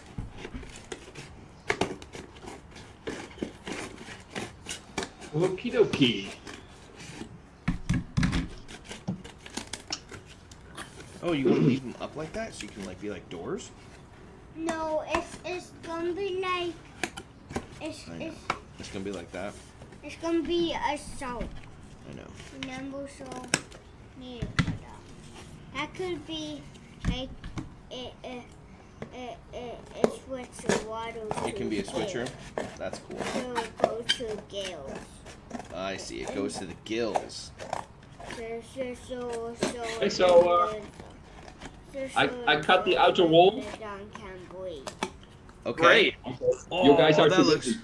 Okie dokie. Oh, you want to leave them up like that so you can like be like doors? No, it's gonna be like it's It's gonna be like that. it's gonna be a soap. I know. Remember, so need to cut out. That could be like a switch of water. It can be a switcher. That's cool. So it goes to gills. I see. It goes to the gills. I cut the outer wall. Okay. Great. You guys are that too looks busy.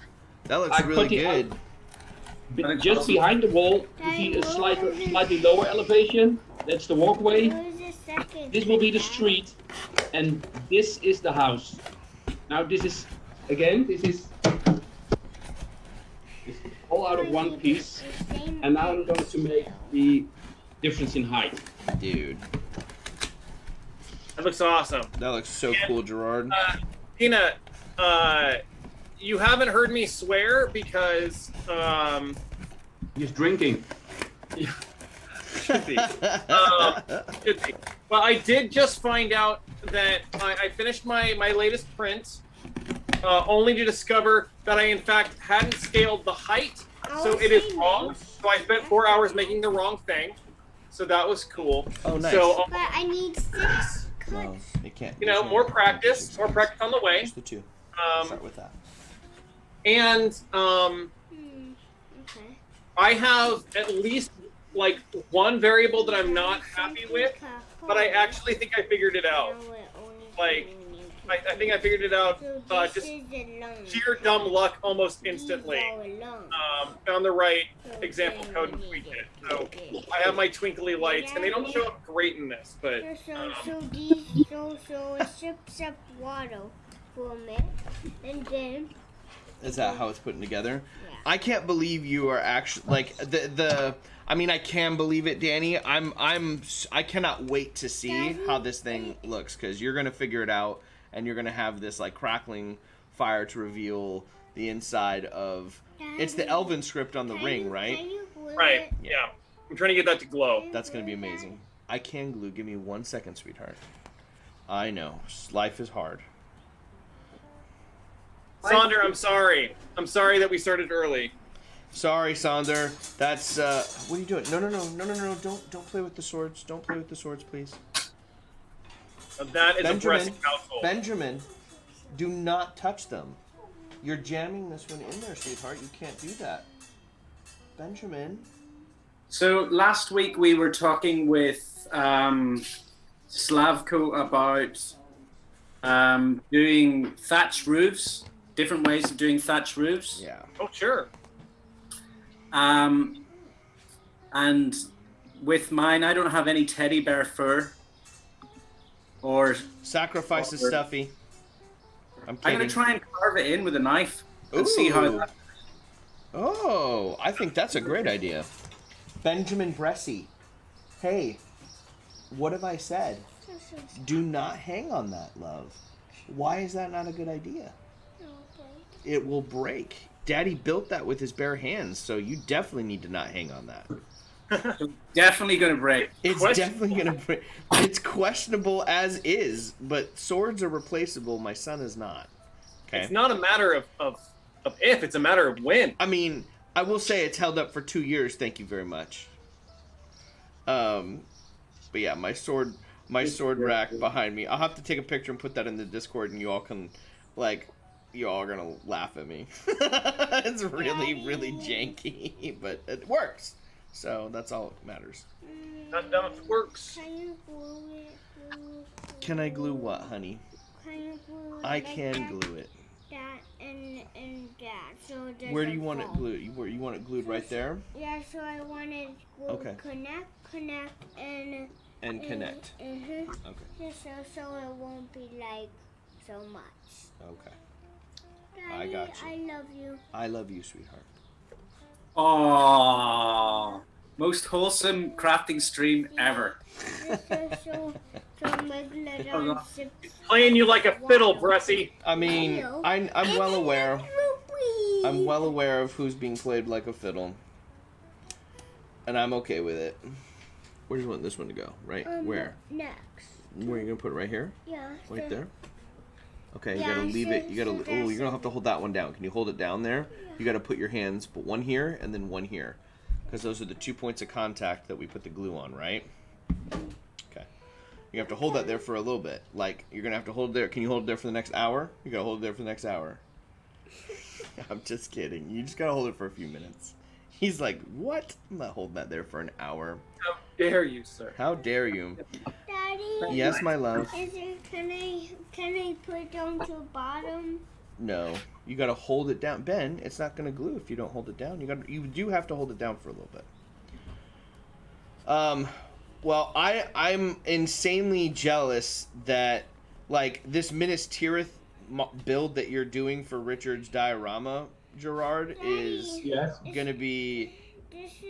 really cut the good. Just behind the wall, you see a slightly lower elevation. That's the walkway. This will be the street, and this is the house. Now this is all out of one piece, and now I'm going to make the difference in height. Dude, That looks awesome. that looks so cool, Gerard. Tina, you haven't heard me swear because He's drinking. should be. Should be. But I did just find out that I finished my latest print, only to discover that I in fact hadn't scaled the height, so it is wrong. So I spent 4 hours making the wrong thing. So that was cool. Oh, nice. So But I need 6 No, cuts. it can't. you know, more practice on the way. Just the two. Start with that. And Okay. I have at least like one variable that I'm not happy with, but I actually think I figured it out. Like, I think I figured it out just sheer dumb luck almost instantly. Found the right example code and tweaked it. So I have my twinkly lights, and they don't show up great in this, but So it sips up water for a minute, and then Is that how it's putting together? Yeah. I can't believe you are actually like the. I mean, I can believe it, Danny. I cannot wait to see how this thing looks, because you're gonna figure it out, and you're gonna have this like crackling fire to reveal the inside of. It's the Elven script on the ring, right? Can you glue right, it? yeah. I'm trying to get that to glow. That's gonna be amazing. I can glue. Give me 1 second, sweetheart. I know. Life is hard. Sonder, I'm sorry. I'm sorry that we started early. Sorry, Sonder. That's what are you doing? No. Don't play with the swords. Don't play with the swords, please. That is a Bressic household. Benjamin, do not touch them. You're jamming this one in there, sweetheart. You can't do that. Benjamin. So last week we were talking with Slavko about doing thatch roofs, different ways of doing thatch roofs. Yeah. Oh, sure. And with mine, I don't have any teddy bear fur. Or Sacrifice is stuffy. I'm I'm kidding. gonna try and carve it in with a knife and see how. Ooh. Oh, I think that's a great idea. Benjamin Bressy. Hey, what have I said? Do not hang on that, love. Why is that not a good idea? It will break. Daddy built that with his bare hands, so you definitely need to not hang on that. Definitely gonna break. It's definitely gonna break. It's questionable as is, but swords are replaceable. My son is not. Okay. It's not a matter of if, it's a matter of when. I mean, I will say it's held up for 2 years. Thank you very much. But yeah, my sword rack behind me. I'll have to take a picture and put that in the Discord, and you all can, like, you all are gonna laugh at me. It's really, really janky, but it works. So that's all that matters. Not done if it works. Can you glue it? Can I glue what, honey? Can you glue it? I like can that, glue it. That and that. So it doesn't Where do you want it fall. glued? You want it glued right there? Yeah, so I want it glued. Okay. Connect, and Connect. Okay. Okay. So it won't be like so much. Okay. Daddy, I got you. I love you. I love you, sweetheart. Aww. Most wholesome crafting stream ever. So Megalodon Playing you like a fiddle, Bressy. I mean, I'm well aware. I'm well aware of who's being played like a fiddle, and I'm okay with it. Where do you want this one to go? Right? Where? Next. Where are you gonna put it? Right here? Yeah. Right there? Okay, you Yeah, gotta leave it. You gotta. so Oh, you're gonna have to hold that one down. Can you hold it down there? You gotta put your hands, put one here and then one here, because those are the 2 points of contact that we put the glue on, right? Okay. You have to hold that there for a little bit. Like, you're gonna have to hold it there. Can you hold it there for the next hour? You gotta hold it there for the next hour. I'm just kidding. You just gotta hold it for a few minutes. He's like, what? I'm not holding that there for an hour. How dare you, sir? How dare you? Daddy. Yes, my love. Can I put it down to the bottom? No, you gotta hold it down, Ben. It's not gonna glue if you don't hold it down. You do have to hold it down for a little bit. Well, I'm insanely jealous that, like, this Minas Tirith build that you're doing for Richard's diorama, Gerard, is gonna be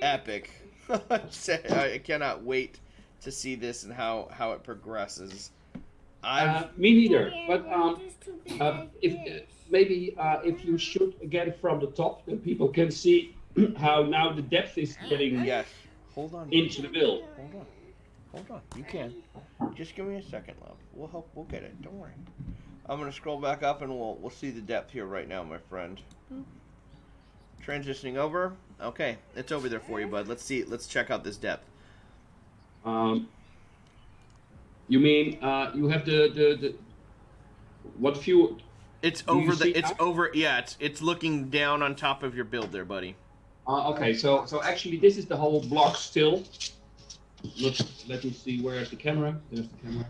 epic. I cannot wait to see this and how it progresses. Me neither. But if you shoot again from the top, then people can see how now the depth is getting Hold on. into the build. Hold on. You can. Just give me a second, love. We'll help. We'll get it. Don't worry. I'm gonna scroll back up and we'll see the depth here right now, my friend. Transitioning over. Okay, it's over there for you, bud. Let's see. Let's check out this depth. You mean you have the what view? It's over the. It's over. Yeah, it's looking down on top of your build there, buddy. Okay, so actually this is the whole block still. Let me see. Where's the camera? There's the camera.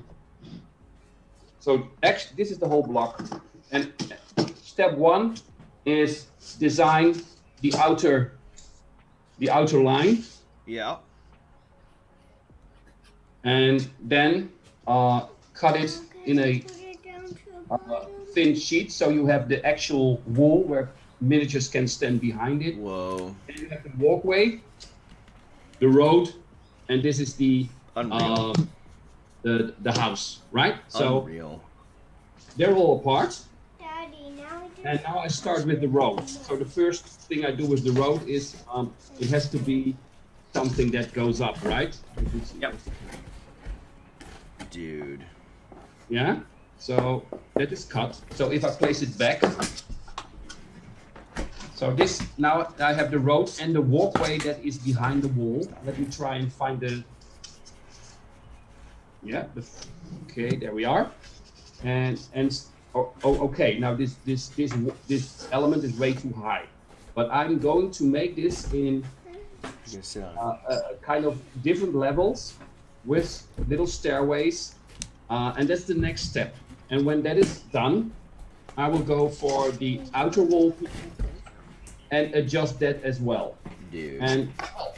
So actually, this is the whole block, and step one is design the outer line. Yeah. And then cut it in a thin sheet, so you have the actual wall where miniatures can stand behind it. Whoa. Then you have the walkway, the road, and this is the house, right? So Unreal. they're all apart. Daddy, And now I start with the road. So the first thing I do with the road is it has to be something that goes up, right? Yep. Dude. Yeah. So that is cut. So if I place it back, so this now I have the road and the walkway that is behind the wall. Let me try and find the. Yeah. Okay, there we are. And okay. Now this element is way too high, but I'm going to make this in kind of different levels with little stairways, and that's the next step. And when that is done, I will go for the outer wall and adjust that as well. Dude. And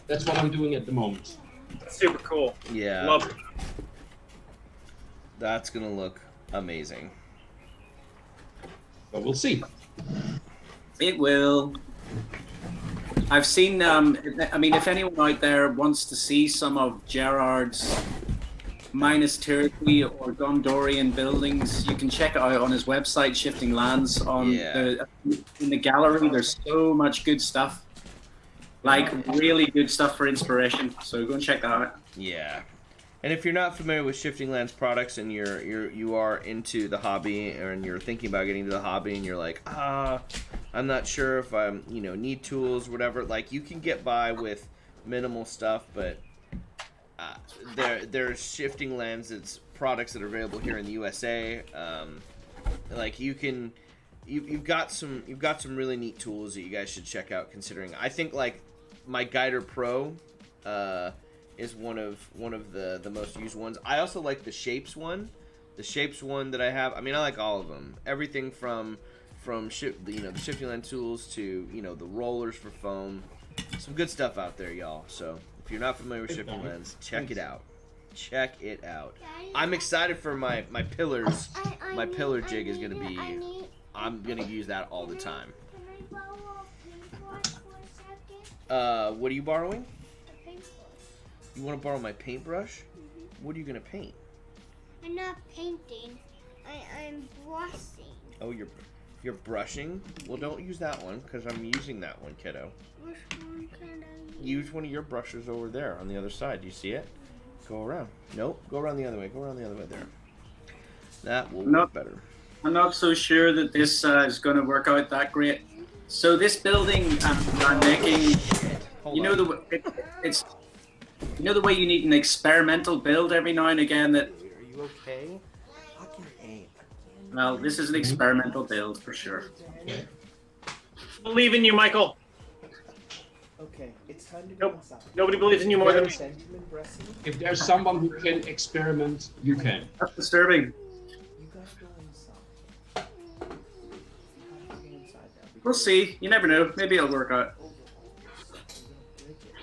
that's what I'm doing at the moment. Super cool. Yeah. Love it. That's gonna look amazing. But we'll see. It will. I've seen, I mean, if anyone out there wants to see some of Gerard's Minas Tirith or Gondorian buildings, you can check it out on his website, Shiftinglands. In the gallery, there's so much good stuff. Like, really good stuff for inspiration. So go and check that out. Yeah. And if you're not familiar with Shiftinglands products and you are into the hobby and you're thinking about getting into the hobby and you're like, I'm not sure if I'm, need tools, whatever, like, you can get by with minimal stuff, but there's Shiftinglands, it's products that are available here in the USA. Like, you've got some really neat tools that you guys should check out, considering I think, like, my Guider Pro is one of the most used ones. I also like the Shapes one. The Shapes one that I have, I mean, I like all of them. Everything from the Shiftingland tools to, the rollers for foam. Some good stuff out there, y'all. So if you're not familiar with Shiftinglands, check it out. Check it out. I'm excited for my pillars. My pillar jig is going to be, I'm going to use that all the time. Can I borrow a paintbrush for a second? What are you borrowing? A paintbrush. You want to borrow my paintbrush? What are you going to paint? I'm not painting. I'm brushing. Oh, you're brushing? Well, don't use that one, because I'm using that one, kiddo. Which one can I use? Use one of your brushes over there on the other side. Do you see it? Go around. Nope. Go around the other way. Go around the other way there. That will work better. I'm not so sure that this is going to work out that great. So this building I'm making, it's the way you need an experimental build every now and again. That. Are you okay? Fucking ape. Well, this is an experimental build for sure. Believe in you, Michael. Okay, it's time to go inside. Nobody believes in you more than me. If there's someone who can experiment, you can. That's disturbing. You guys go inside. We'll see. You never know. Maybe it'll work out.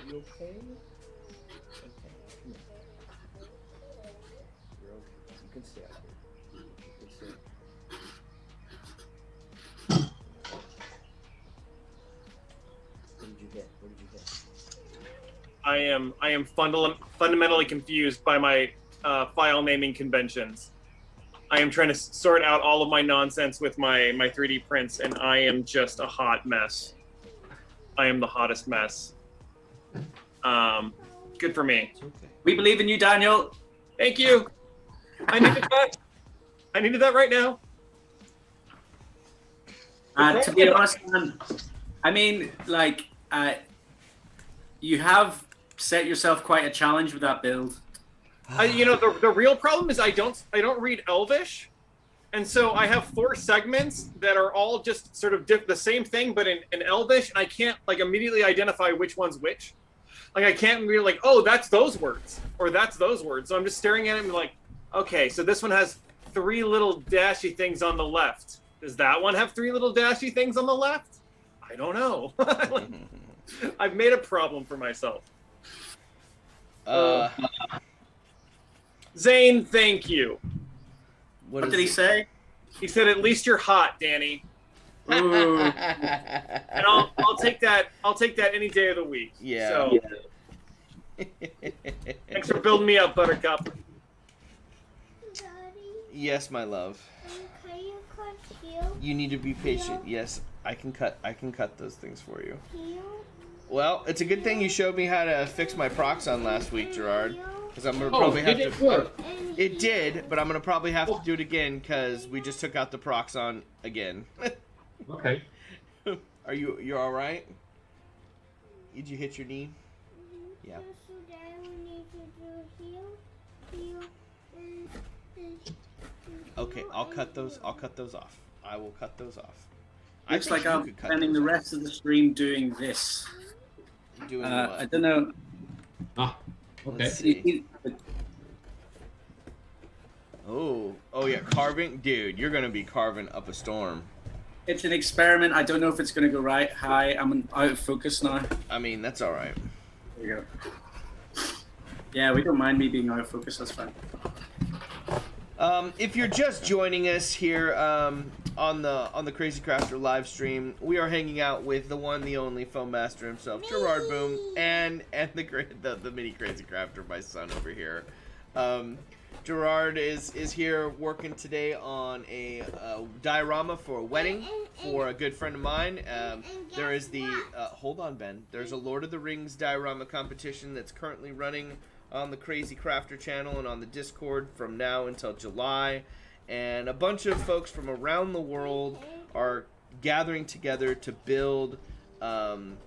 You okay? Okay, come here. You're okay. You can stay out here. You can stay. What did you get? I am fundamentally confused by my file naming conventions. I am trying to sort out all of my nonsense with my 3D prints, and I am just a hot mess. I am the hottest mess. Good for me. It's okay. We believe in you, Daniel. Thank you. I needed that. I needed that right now. To be honest, man, I mean, like, you have set yourself quite a challenge with that build. The real problem is I don't read Elvish, and so I have 4 segments that are all just sort of the same thing, but in Elvish, and I can't like immediately identify which one's which. Like I can't be like, oh, that's those words, or that's those words. So I'm just staring at it and like, okay, so this one has 3 little dashy things on the left. Does that one have 3 little dashy things on the left? I don't know. I've made a problem for myself. Zane, thank you. What did he say? He said, "At least you're hot, Danny." Ooh. And I'll take that. I'll take that any day of the week. Yeah. So, thanks for building me up, Buttercup. Daddy, Yes, my love. can you cut here? You need to be patient. Yes, I can cut those things for you. Here? Well, it's a good thing you showed me how to fix my Proxon last week, Gerard. Because I'm gonna Oh, probably have did to. it work? And It did, but I'm gonna probably have to do it again because we just took out the Proxon again. Okay. You're all right? Did you hit your knee? Yeah. So then we need to do here, and Okay, I'll cut those off. I will cut those off. Looks think like you I'm could cut spending those the off. rest of the stream doing this. Doing I what? don't know. Ah, okay. Let's see. Oh yeah, carving, dude. You're gonna be carving up a storm. It's an experiment. I don't know if it's going to go right. Hi, I'm out of focus now. I mean, that's all right. There you go. Yeah, we don't mind me being out of focus. That's fine. If you're just joining us here on the Crazy Crafter live stream, we are hanging out with the one, the only foam master himself, Gerard Boom, and the mini Crazy Crafter, my son over here. Gerard is here working today on a diorama for a wedding for a good friend of mine. There is the hold on, Ben. There's a Lord of the Rings diorama competition that's currently running on the Crazy Crafter channel and on the Discord from now until July, and a bunch of folks from around the world are gathering together to build some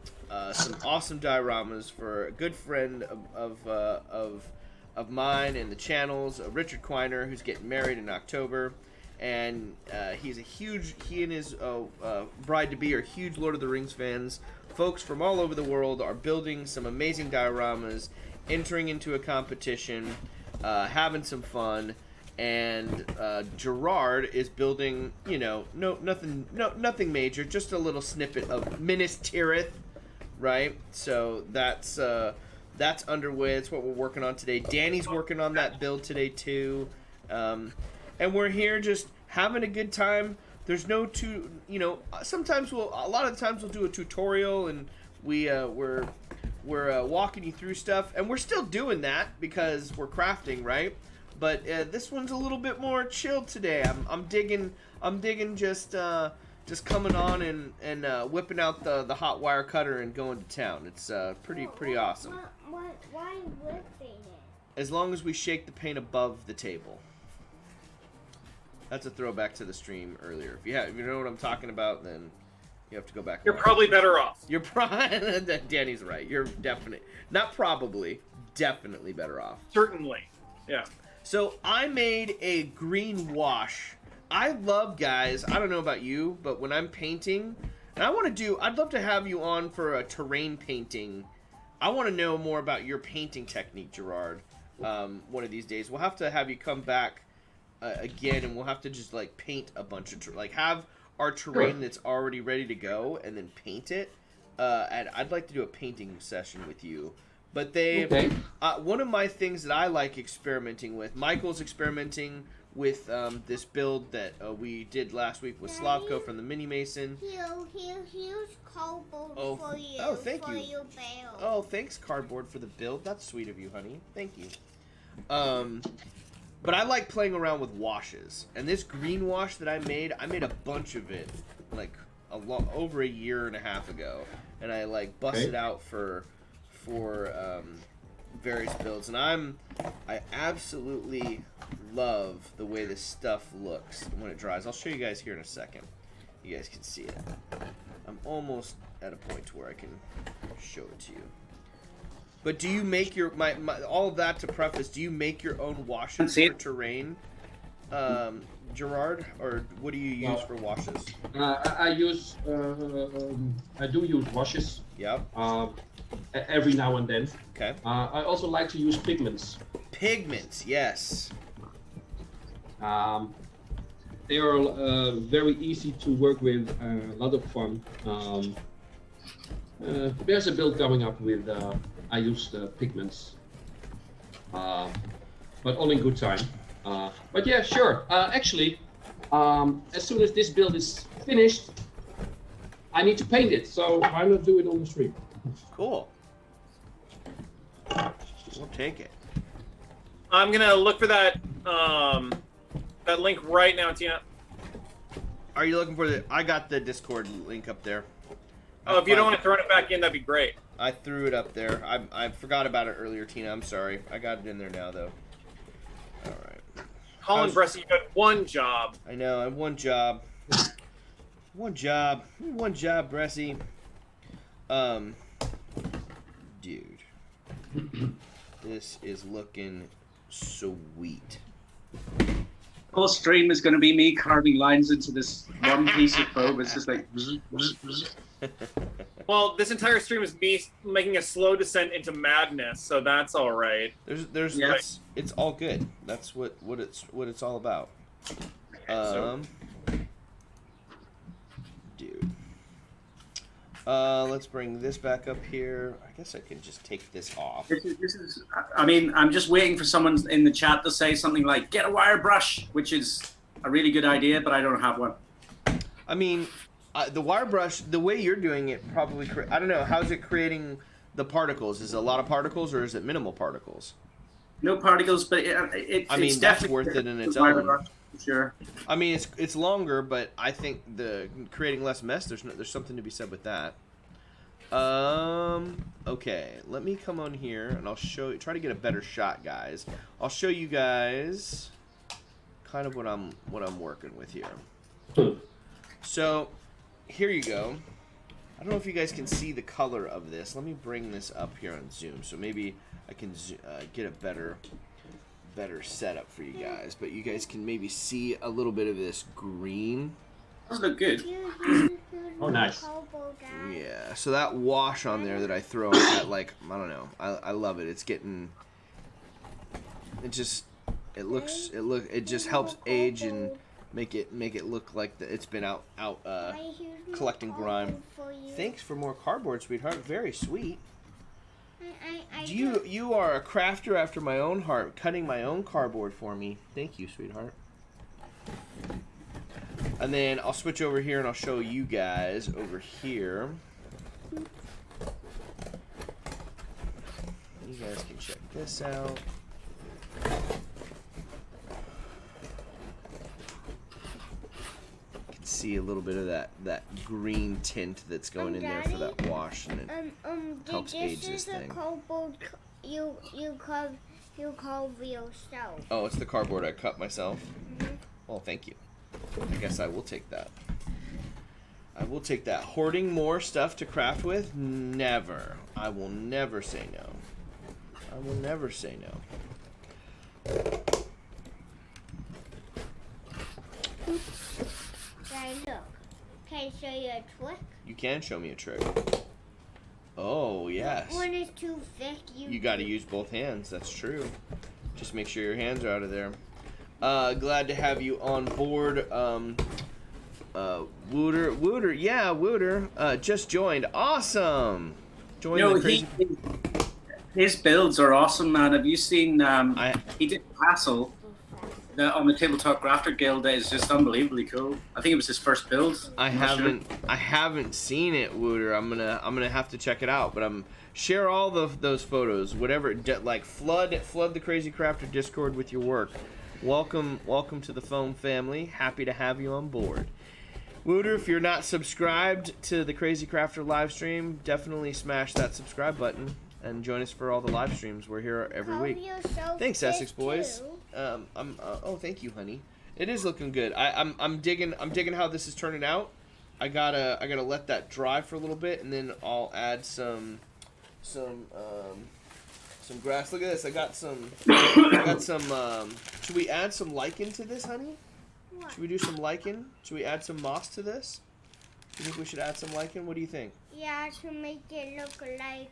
awesome dioramas for a good friend of mine and the channel's Richard Quiner, who's getting married in October, and he and his bride-to-be are huge Lord of the Rings fans. Folks from all over the world are building some amazing dioramas, entering into a competition, having some fun, and Gerard is building, nothing major, just a little snippet of Minas Tirith, right? So that's underway. It's what we're working on today. Danny's working on that build today too, and we're here just having a good time. There's no sometimes a lot of the times we'll do a tutorial and we're walking you through stuff, and we're still doing that because we're crafting, right? But this one's a little bit more chill today. I'm digging just coming on and whipping out the hot wire cutter and going to town. It's pretty awesome. Why whipping it? As long as we shake the paint above the table. That's a throwback to the stream earlier. If you know what I'm talking about, then you have to go back. You're probably better off. You're Danny's right. You're definitely better off. Certainly, yeah. So I made a green wash. I love, guys, I don't know about you, but when I'm painting, and I'd love to have you on for a terrain painting. I want to know more about your painting technique, Gerard. One of these days. We'll have to have you come back again, and we'll have to just, paint a bunch of, have our terrain that's already ready to go, and then paint it. And I'd like to do a painting session with you. But one of my things that I like experimenting with, Michael's experimenting with this build that we did last week with Slavko from the Mini Mason. Here's cardboard for you. Oh, thank you. For your build. Oh, thanks, cardboard, for the build. That's sweet of you, honey. Thank you. But I like playing around with washes. And this green wash that I made a bunch of it, over a year and a half ago. And I, busted out for various builds, and I absolutely love the way this stuff looks when it dries. I'll show you guys here in a second. You guys can see it. I'm almost at a point where I can show it to you. But do you make your all of that to preface? Do you make your own washes for terrain, Gerard, or what do you use for washes? I do use washes. Yep. Every now and then. Okay. I also like to use pigments. Pigments, yes. They are very easy to work with, a lot of fun. There's a build coming up with, I use pigments, but all in good time. But yeah, sure. Actually, as soon as this build is finished, I need to paint it, so why not do it on the stream? Cool. We'll take it. I'm gonna look for that that link right now, Tina. Are you looking for I got the Discord link up there. Oh, if you don't want to throw it back in, that'd be great. I threw it up there. I forgot about it earlier, Tina. I'm sorry. I got it in there now, though. All right. Colin Bressie, you got one job. I know. I have one job. One job, Bressie. Dude, this is looking sweet. Whole stream is going to be me carving lines into this one piece of foam. It's just like. Well, this entire stream is me making a slow descent into madness, so that's all right. Yes. It's all good. That's what it's all about. Dude. Let's bring this back up here. I guess I can just take this off. This is. I mean, I'm just waiting for someone in the chat to say something like "get a wire brush," which is a really good idea, but I don't have one. I mean, the wire brush, the way you're doing it, probably. I don't know. How's it creating the particles? Is it a lot of particles or is it minimal particles? No particles, but I mean, it's that's definitely worth it in its a minor own. rush, for sure. I mean, it's longer, but I think the creating less mess. There's something to be said with that. Okay, let me come on here and I'll show you. Try to get a better shot, guys. I'll show you guys kind of what I'm working with here. So here you go. I don't know if you guys can see the color of this. Let me bring this up here on Zoom, so maybe I can get a better setup for you guys. But you guys can maybe see a little bit of this green. Those look good. Oh, nice. Yeah, so that wash on there that I throw at, like, I don't know, I love it. It's getting, it just helps age and make it look like it's been out collecting grime. Thanks for more cardboard, sweetheart. Very sweet. You are a crafter after my own heart, cutting my own cardboard for me. Thank you, sweetheart. And then I'll switch over here and I'll show you guys over here. You guys can check this out. You can see a little bit of that green tint that's going in there for that wash, and it helps age this thing. Cardboard you carve yourself. Oh, it's the cardboard I cut myself? Mm-hmm. Oh, thank you. I guess I will take that. I will take that. Hoarding more stuff to craft with? Never. I will never say no. I will never say no. Daddy, look. Can I show you a trick? You can show me a trick. Oh, yes. When it's too thick, You got to use both hands. That's true. Just make sure your hands are out of there. Glad to have you on board. Wooter. Yeah, Wooter. Just joined. Awesome. Joined the crazy... His builds are awesome, man. Have you seen? He did Castle on the Tabletop Grafter Guild. That is just unbelievably cool. I think it was his first build. I haven't seen it, Wooter. I'm gonna have to check it out. But share all those photos, whatever. Like flood the Crazy Crafter Discord with your work. Welcome to the Foam family. Happy to have you on board. Wooter, if you're not subscribed to the Crazy Crafter live stream, definitely smash that subscribe button and join us for all the live streams. We're here every week. Thanks, Essex boys. Oh, thank you, honey. It is looking good. I'm digging how this is turning out. I gotta let that dry for a little bit, and then I'll add some grass. Look at this. I got some. Should we add some lichen to this, honey? What? Should we do some lichen? Should we add some moss to this? Do you think we should add some lichen? What do you think? Yeah, to make it look like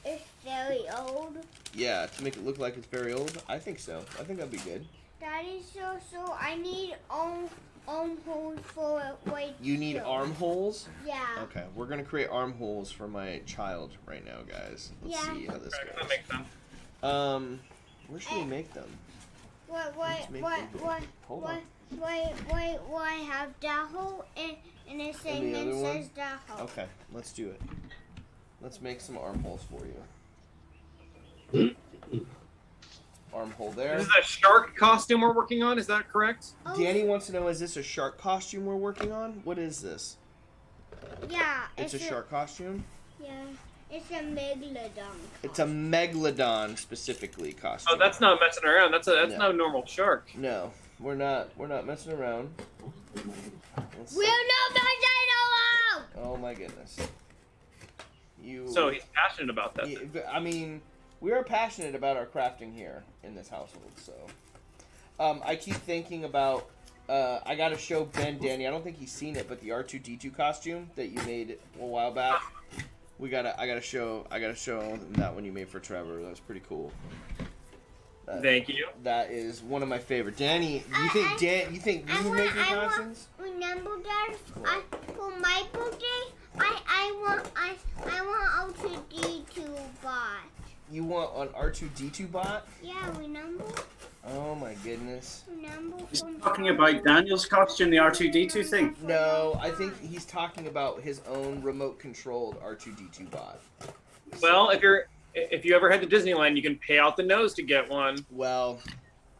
it's very old. Yeah, to make it look like it's very old. I think so. I think that'd be good. Daddy, so I need armholes for it. Wait. You need armholes? Yeah. Okay, we're gonna create armholes for my child right now, guys. Let's see how this Okay, goes. that makes sense. Where should we make them? What? Hold on. Why have that hole and the same the other thing one? says that hole? Okay, let's do it. Let's make some armholes for you. Armhole there. This is a shark costume we're working on, is that correct? Oh, Danny wants to know, is this a shark costume we're working on? What is this? yeah. It's a shark costume? Yeah. It's a megalodon. It's a megalodon specifically costume. Oh, that's not messing around. That's not a normal shark. No, we're not messing around. We're not messing around! Oh my goodness. So he's passionate about that. I mean, we are passionate about our crafting here in this household, so. I keep thinking about, I gotta show Ben Danny, I don't think he's seen it, but the R2-D2 costume that you made a while back. I gotta show him that one you made for Trevor. That was pretty cool. Thank you. That is one of my favorite. Danny, you think you would make your costumes? Remember that? For my birthday, I want R2-D2 bot. You want an R2-D2 bot? Yeah, remember? Oh my goodness. Remember? He's talking about Daniel's costume, the R2-D2 thing. No, I think he's talking about his own remote-controlled R2-D2 bot. Well, if if you ever head to Disneyland, you can pay out the nose to get one. Well,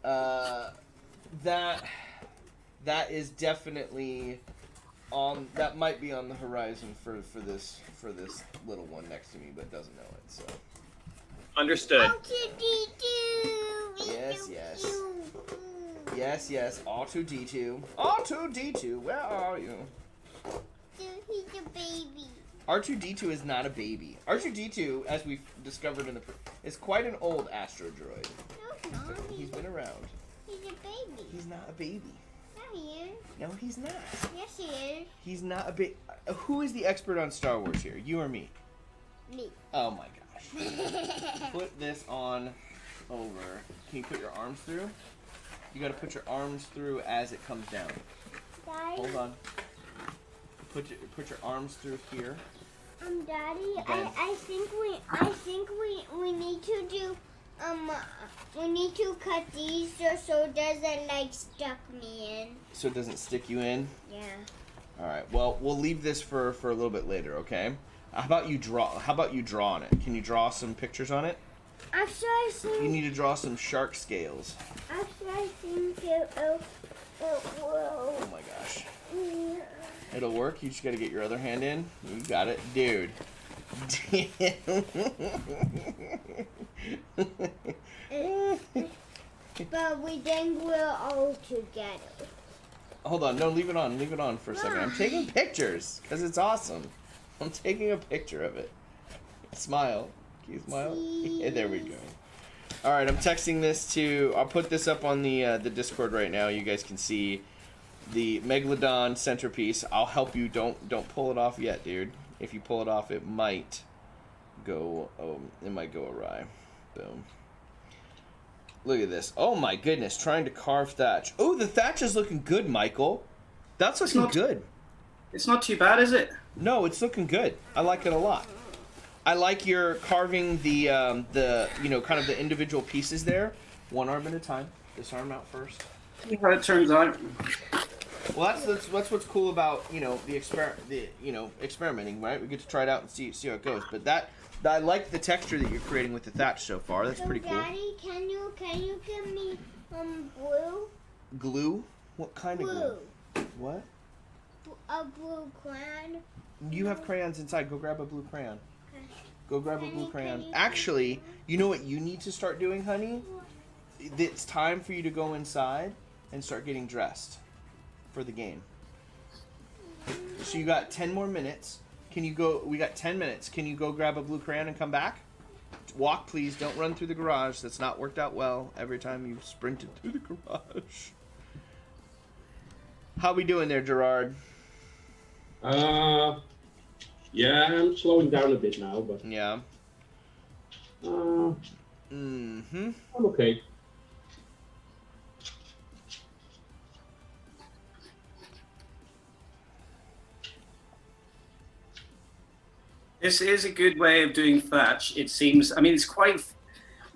that is definitely on. That might be on the horizon for this little one next to me, but doesn't know it. So. Understood. Yes. Yes. R2D2. R2D2. Where are you? He's a baby. R2D2 is not a baby. R2D2, as we've discovered is quite an old Astro droid. No, it's not. He's been around. He's a baby. He's not a baby. Yeah, he is. No, he's not. Yes, he is. He's not a baby. Who is the expert on Star Wars here? You or me? Me. Oh my gosh. Put this on over. Can you put your arms through? You gotta put your arms through as it comes down. Daddy. Hold on. Put your arms through here. Daddy, Ben. I think we need to do we need to cut these so it doesn't like stuck me in. So it doesn't stick you in? Yeah. All right. Well, we'll leave this for a little bit later, okay? How about you draw on it? Can you draw some pictures on it? After I think. You need to draw some shark scales. After I think it will. Oh my gosh. It'll work. You just got to get your other hand in. You got it, dude. But we then we're all together. Hold on. No, leave it on. Leave it on for a second. I'm taking pictures because it's awesome. I'm taking a picture of it. Smile. Can you smile? Yeah, there we go. All right, I'm texting this to. I'll put this up on the Discord right now. You guys can see the Megalodon centerpiece. I'll help you. Don't pull it off yet, dude. If you pull it off, it might go. It might go awry. Boom. Look at this. Oh my goodness, trying to carve thatch. Oh, the thatch is looking good, Michael. That's looking good. It's not too bad, is it? No, it's looking good. I like it a lot. I like your carving the kind of the individual pieces there, one arm at a time. This arm out first. See how it turns out. Well, that's what's cool about the experimenting, right? We get to try it out and see how it goes. But I like the texture that you're creating with the thatch so far. That's pretty cool. Daddy, can you give me blue? Glue? What kind of glue? What? A blue crayon. You have crayons inside. Go grab a blue crayon. Okay. Go grab a blue crayon. Actually, you know what you need to start doing, honey? It's time for you to go inside and start getting dressed for the game. So you got 10 more minutes. Can you go? We got 10 minutes. Can you go grab a blue crayon and come back? Walk, please. Don't run through the garage. That's not worked out well every time you've sprinted through the garage. How we doing there, Gerard? Yeah, I'm slowing down a bit now, but Yeah. I'm okay. This is a good way of doing thatch. It seems. I mean, it's quite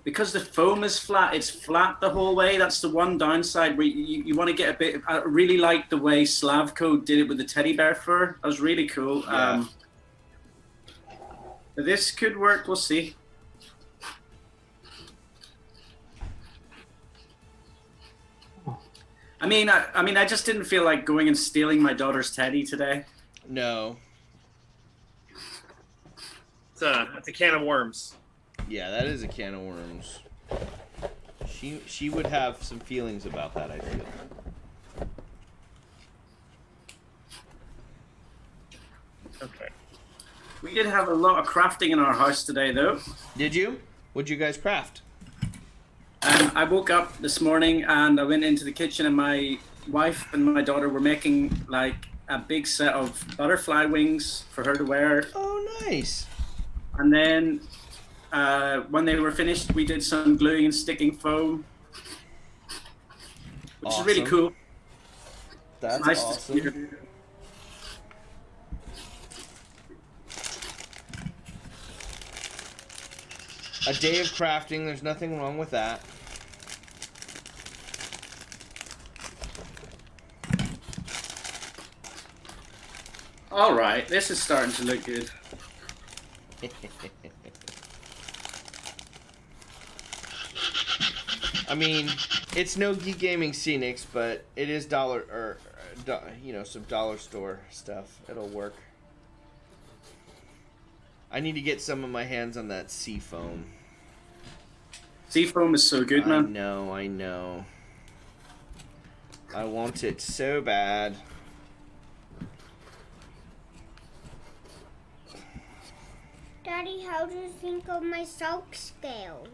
because the foam is flat. It's flat the whole way. That's the one downside where you want to get a bit. I really like the way Slavko did it with the teddy bear fur. That was really cool. Yeah. This could work. We'll see. I mean, I just didn't feel like going and stealing my daughter's teddy today. No. It's a can of worms. Yeah, that is a can of worms. She would have some feelings about that, I feel. Okay. We did have a lot of crafting in our house today, though. Did you? What'd you guys craft? I woke up this morning and I went into the kitchen and my wife and my daughter were making like a big set of butterfly wings for her to wear. Oh, nice. And then when they were finished, we did some gluing and sticking foam, which is really cool. That's It's nice awesome. to see. A day of crafting, there's nothing wrong with that. All right, this is starting to look good. I mean, it's no Geek Gaming Scenics, but it is some dollar store stuff. It'll work. I need to get some of my hands on that Seafoam. Seafoam is so good, man. I know. I want it so bad. Daddy, how do you think of my shark scales?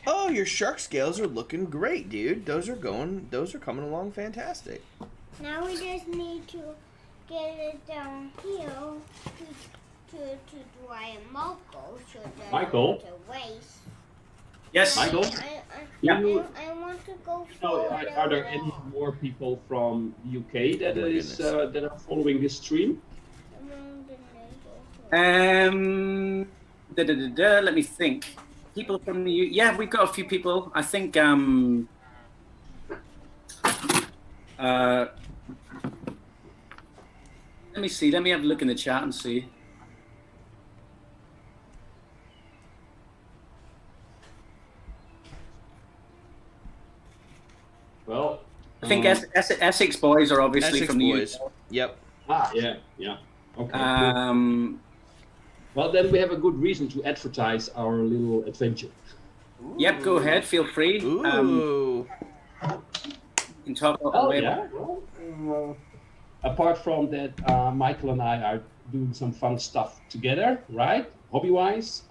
Oh, your shark scales are looking great, dude. Those are coming along fantastic. Now we just need to get it down here to dry a Michael so that Michael? to waste. Yes. Michael? I want to go further. Are there any more people from UK that that are following this stream? Around the neighborhood. Let me think. People from the yeah, we've got a few people. I think let me see. Let me have a look in the chat and see. Well, I think Essex boys are obviously Essex from the boys. UK. Yep. Yeah. Okay. Well, then we have a good reason to advertise our little adventure. Yep, go ahead. Feel free. Ooh. You can talk about Oh, the way- yeah. Well, apart from that, Michael and I are doing some fun stuff together, right? Hobby-wise.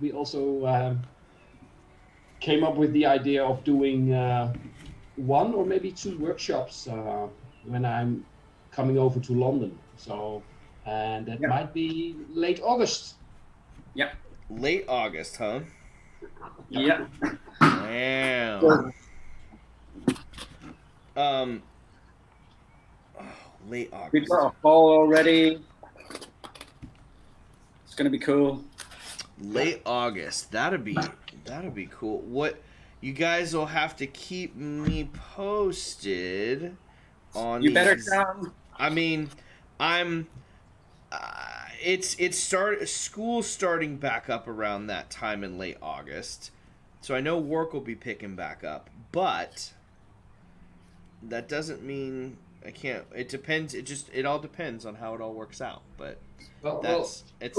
We also came up with the idea of doing one or maybe two workshops when I'm coming over to London. So, and that might be late August. Yep. Late August, huh? Yeah. Wow. Late August. We've got a fall already. It's gonna be cool. Late August. That'd be cool. What you guys will have to keep me posted on. You better come. I mean, I'm. School's starting back up around that time in late August, so I know work will be picking back up. But that doesn't mean I can't. It depends. It all depends on how it all works out. But it's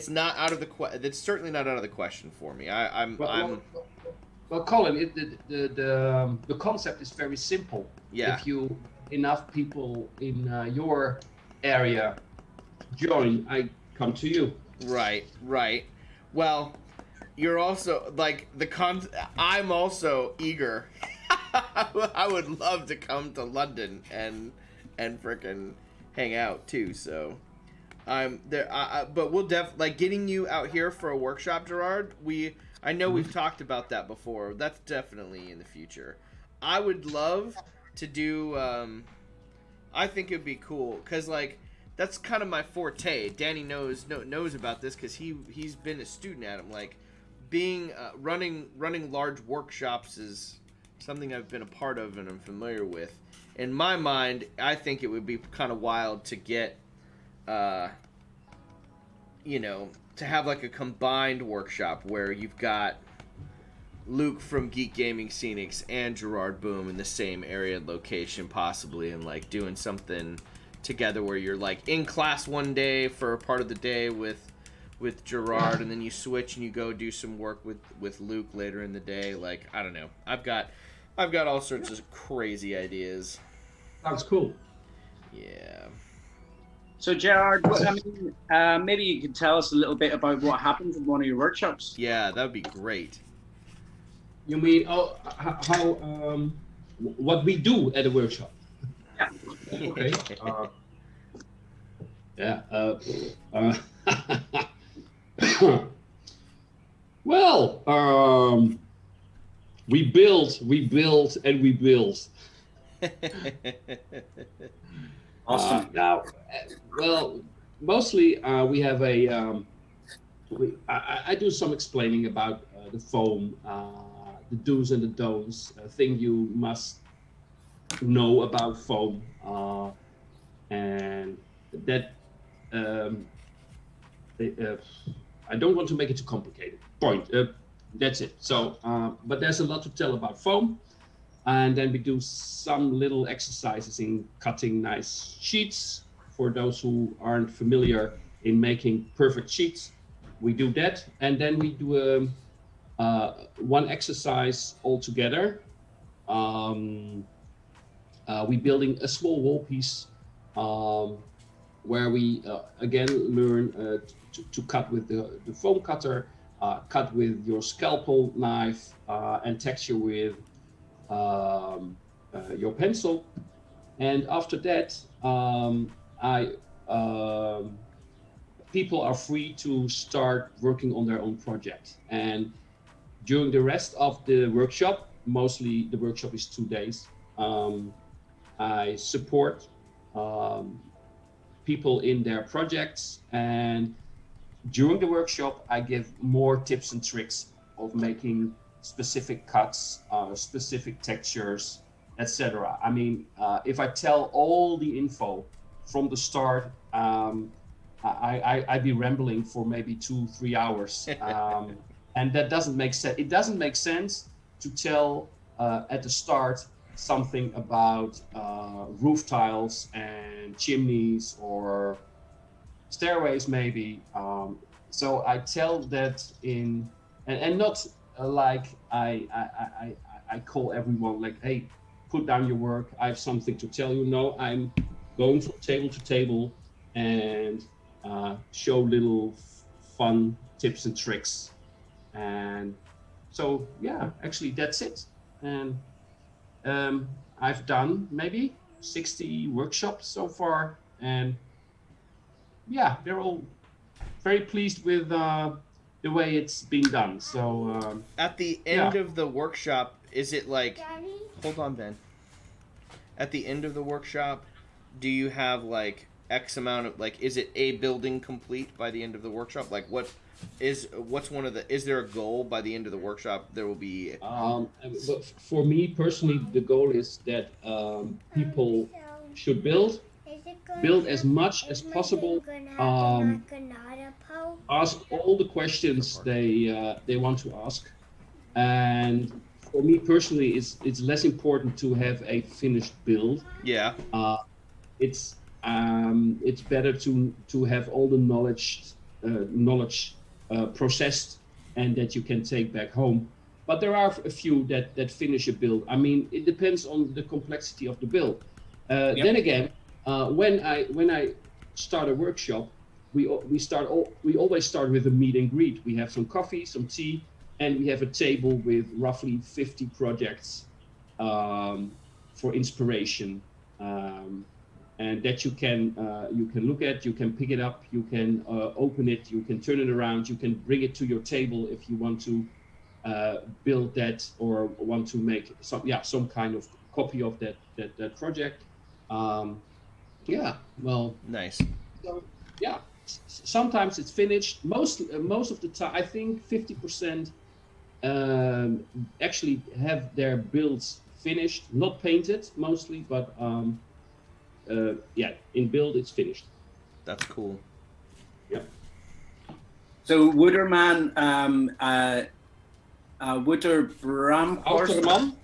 not out of the it's certainly not out of the question for me. Well, Colin, the concept is very simple. Yeah. If you enough people in your area join, I come to you. Right. Well, you're also like I'm also eager. I would love to come to London and frickin' hang out too. So I'm there. But we'll like getting you out here for a workshop, Gerard. I know we've talked about that before. That's definitely in the future. I would love to do. I think it'd be cool because like that's kind of my forte. Danny knows about this because he's been a student at them. Like being running large workshops is something I've been a part of and I'm familiar with. In my mind, I think it would be kind of wild to get, to have like a combined workshop where you've got Luke from Geek Gaming Scenics and Gerard Boom in the same area and location possibly, and like doing something together where you're like in class one day for a part of the day with Gerard, and then you switch and you go do some work with Luke later in the day. Like, I don't know. I've got all sorts of crazy ideas. Sounds cool. Yeah. So, Gerard, maybe you could tell us a little bit about what happened in one of your workshops. Yeah, that would be great. You mean how what we do at a workshop? Yeah. Okay. Well, we build, and we build. Awesome. Now, well, mostly we have a. I do some explaining about the foam, the do's and the don'ts, thing you must know about foam, and that. I don't want to make it too complicated. That's it. So, but there's a lot to tell about foam. And then we do some little exercises in cutting nice sheets. For those who aren't familiar in making perfect sheets, we do that. And then we do one exercise all together. We building a small wall piece where we again learn to cut with the foam cutter, cut with your scalpel knife, and texture with your pencil. And after that, people are free to start working on their own project. And during the rest of the workshop, mostly the workshop is 2 days, I support people in their projects, and during the workshop I give more tips and tricks of making specific cuts, specific textures, etc. I mean, if I tell all the info from the start, I'd be rambling for maybe 2-3 hours, and that doesn't make sense. It doesn't make sense to tell at the start something about roof tiles and chimneys or stairways maybe. So I tell that in, and not like I call everyone like, hey, put down your work, I have something to tell you. No, I'm going from table to table and show little fun tips and tricks. And so, yeah, actually that's it. And I've done maybe 60 workshops so far, and yeah, they're all very pleased with the way it's being done. So at the end of the workshop, is it like? Daddy? Hold on, Ben. At the end of the workshop, do you have like X amount of like? Is it a building complete by the end of the workshop? Like what's one of the? Is there a goal by the end of the workshop? There will be. But for me personally, the goal is that people should build as much as possible. Ask all the questions they want to ask, and for me personally, it's less important to have a finished build. Yeah. It's better to have all the knowledge processed and that you can take back home. But there are a few that finish a build. I mean, it depends on the complexity of the build. Then again, when I start a workshop, we always start with a meet and greet. We have some coffee, some tea, and we have a table with roughly 50 projects for inspiration, and that you can look at, you can pick it up, you can open it, you can turn it around, you can bring it to your table if you want to build that or want to make some kind of copy of that project. Nice. So, yeah, sometimes it's finished. Most of the time, I think 50% actually have their builds finished, not painted mostly, but in build it's finished. That's cool. Yeah. So Wouterman, Wouter Bramhorst.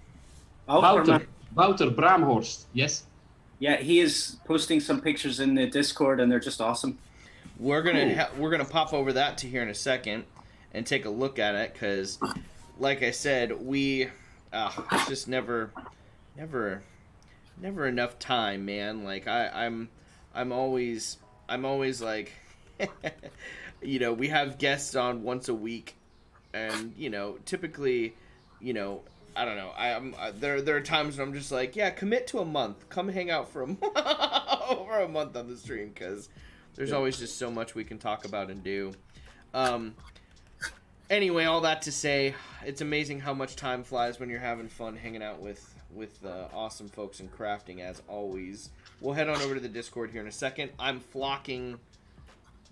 Wouter Bramhorst, yes. Yeah, he is posting some pictures in the Discord, and they're just awesome. We're gonna pop over that to here in a second and take a look at it, because, like I said, it's just never enough time, man. Like I'm always like, you know, we have guests on once a week, and you know, typically, you know, I don't know. There are times when I'm just like, yeah, commit to a month. Come hang out for over a month on the stream, because there's always just so much we can talk about and do. Anyway, all that to say, it's amazing how much time flies when you're having fun hanging out with awesome folks and crafting, as always. We'll head on over to the Discord here in a second. I'm flocking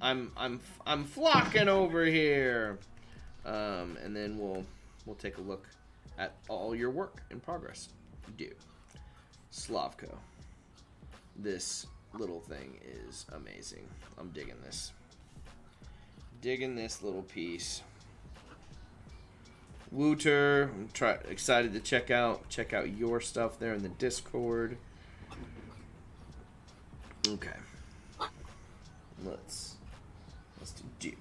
over here, and then we'll take a look at all your work in progress. Do Slavko. This little thing is amazing. I'm digging this. Digging this little piece. Wooter, I'm excited to check out your stuff there in the Discord. Okay. Let's do dude.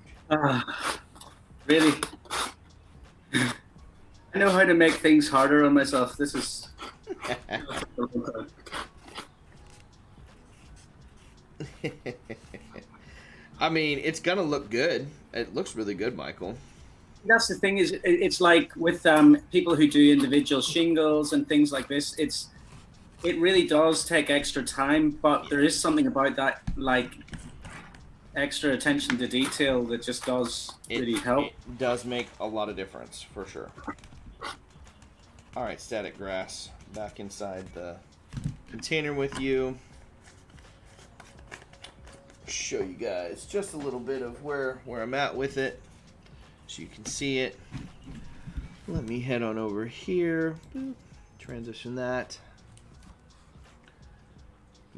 Really? I know how to make things harder on myself. This is. I mean, it's gonna look good. It looks really good, Michael. That's the thing, is it's like with people who do individual shingles and things like this, it really does take extra time, but there is something about that, like extra attention to detail, that just does really help. It does make a lot of difference, for sure. All right, Static Grass, back inside the container with you. Show you guys just a little bit of where I'm at with it, so you can see it. Let me head on over here. Boop. Transition that.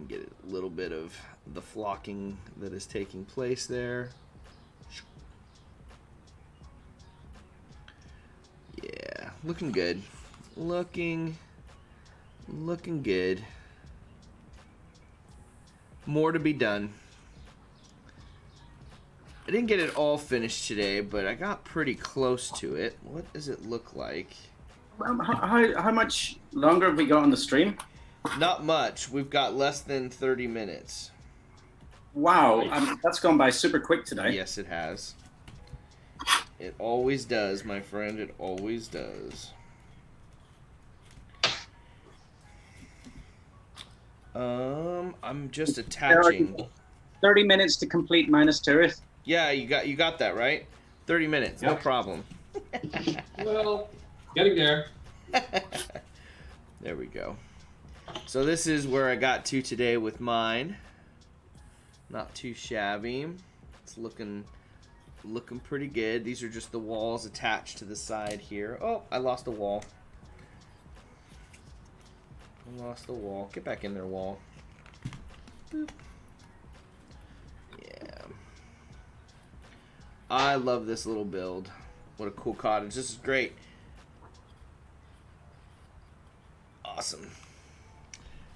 Get a little bit of the flocking that is taking place there. Yeah, looking good. Looking good. More to be done. I didn't get it all finished today, but I got pretty close to it. What does it look like? How much longer have we got on the stream? Not much. We've got less than 30 minutes. Wow, that's gone by super quick today. Yes, it has. It always does, my friend. It always does. I'm just attaching. 30 minutes to complete minus turret. Yeah, you got that right. 30 minutes, Yep. no problem. Well, getting there. There we go. So this is where I got to today with mine. Not too shabby. It's looking pretty good. These are just the walls attached to the side here. Oh, I lost a wall. Get back in there, wall. Boop. Yeah. I love this little build. What a cool cottage. This is great. Awesome.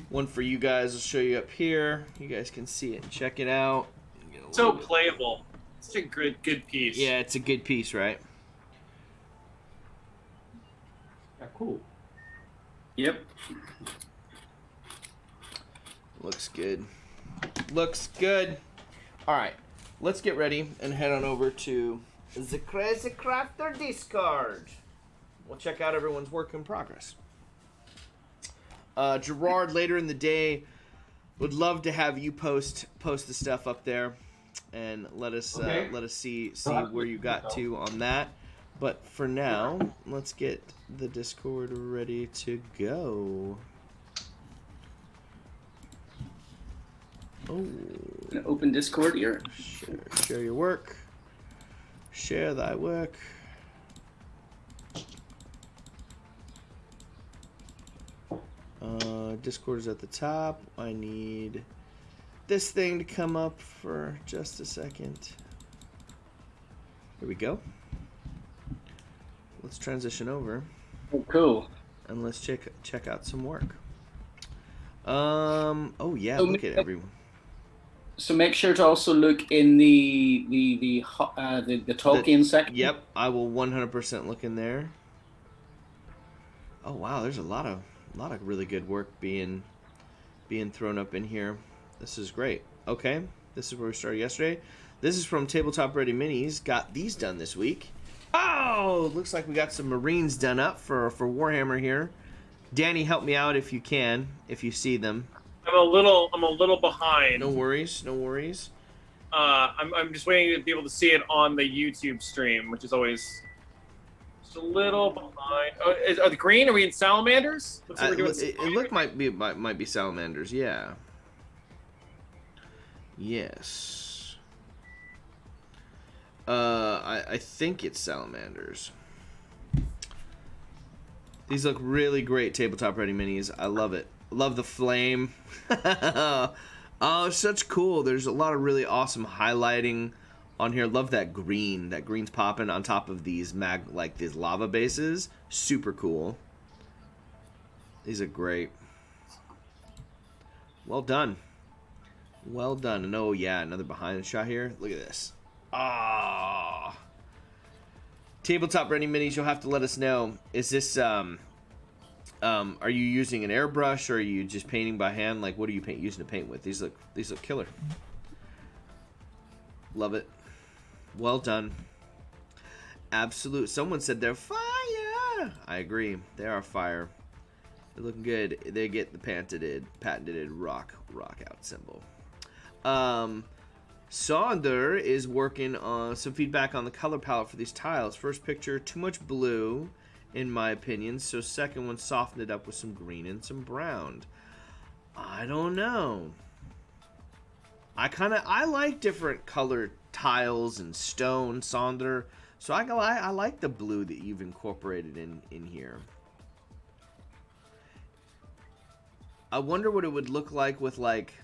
One for you guys. I'll show you up here. You guys can see it and check it out. So playable. It's a good piece. Yeah, it's a good piece, right? Yeah, cool. Yep. Looks good. Looks good. All right, let's get ready and head on over to the Crazy Crafter Discord. We'll check out everyone's work in progress. Gerard, later in the day, would love to have you post the stuff up there and let us see where you got to on that. But for now, let's get the Discord ready to go. Oh, Open Discord here. share your work. Share thy work. Discord is at the top. I need this thing to come up for just a second. Here we go. Let's transition over Oh, cool. and let's check out some work. Oh yeah, So look at everyone. So make sure to also look in the Tolkien section. Yep, I will 100% look in there. Oh wow, there's a lot of really good work being thrown up in here. This is great. Okay, this is where we started yesterday. This is from Tabletop Ready Minis. Got these done this week. Oh, looks like we got some Marines done up for Warhammer here. Danny, help me out if you can, if you see them. I'm a little behind. No worries, no worries. I'm just waiting to be able to see it on the YouTube stream, which is always just a little behind. Oh, are the green? Are we in salamanders? Looks like we're doing It looked might be salamanders. Yeah. Yes. I think it's salamanders. These look really great, Tabletop Ready Minis. I love it. Love the flame. Oh, such cool. There's a lot of really awesome highlighting on here. Love that green. That green's popping on top of these these lava bases. Super cool. These are great. Well done. Well done. And oh yeah, another behind shot here. Look at this. Ah. Tabletop ready minis, you'll have to let us know. Is this are you using an airbrush, or are you just painting by hand? Like, what are you using to paint with? These look killer. Love it. Well done. Absolute. Someone said they're fire. I agree. They are fire. They're looking good. They get the patented rock out symbol. Sonder is working on some feedback on the color palette for these tiles. First picture, too much blue, in my opinion. So second one, softened it up with some green and some brown. I don't know. I like different colored tiles and stone, Sonder. So I like the blue that you've incorporated in here. I wonder what it would look like with like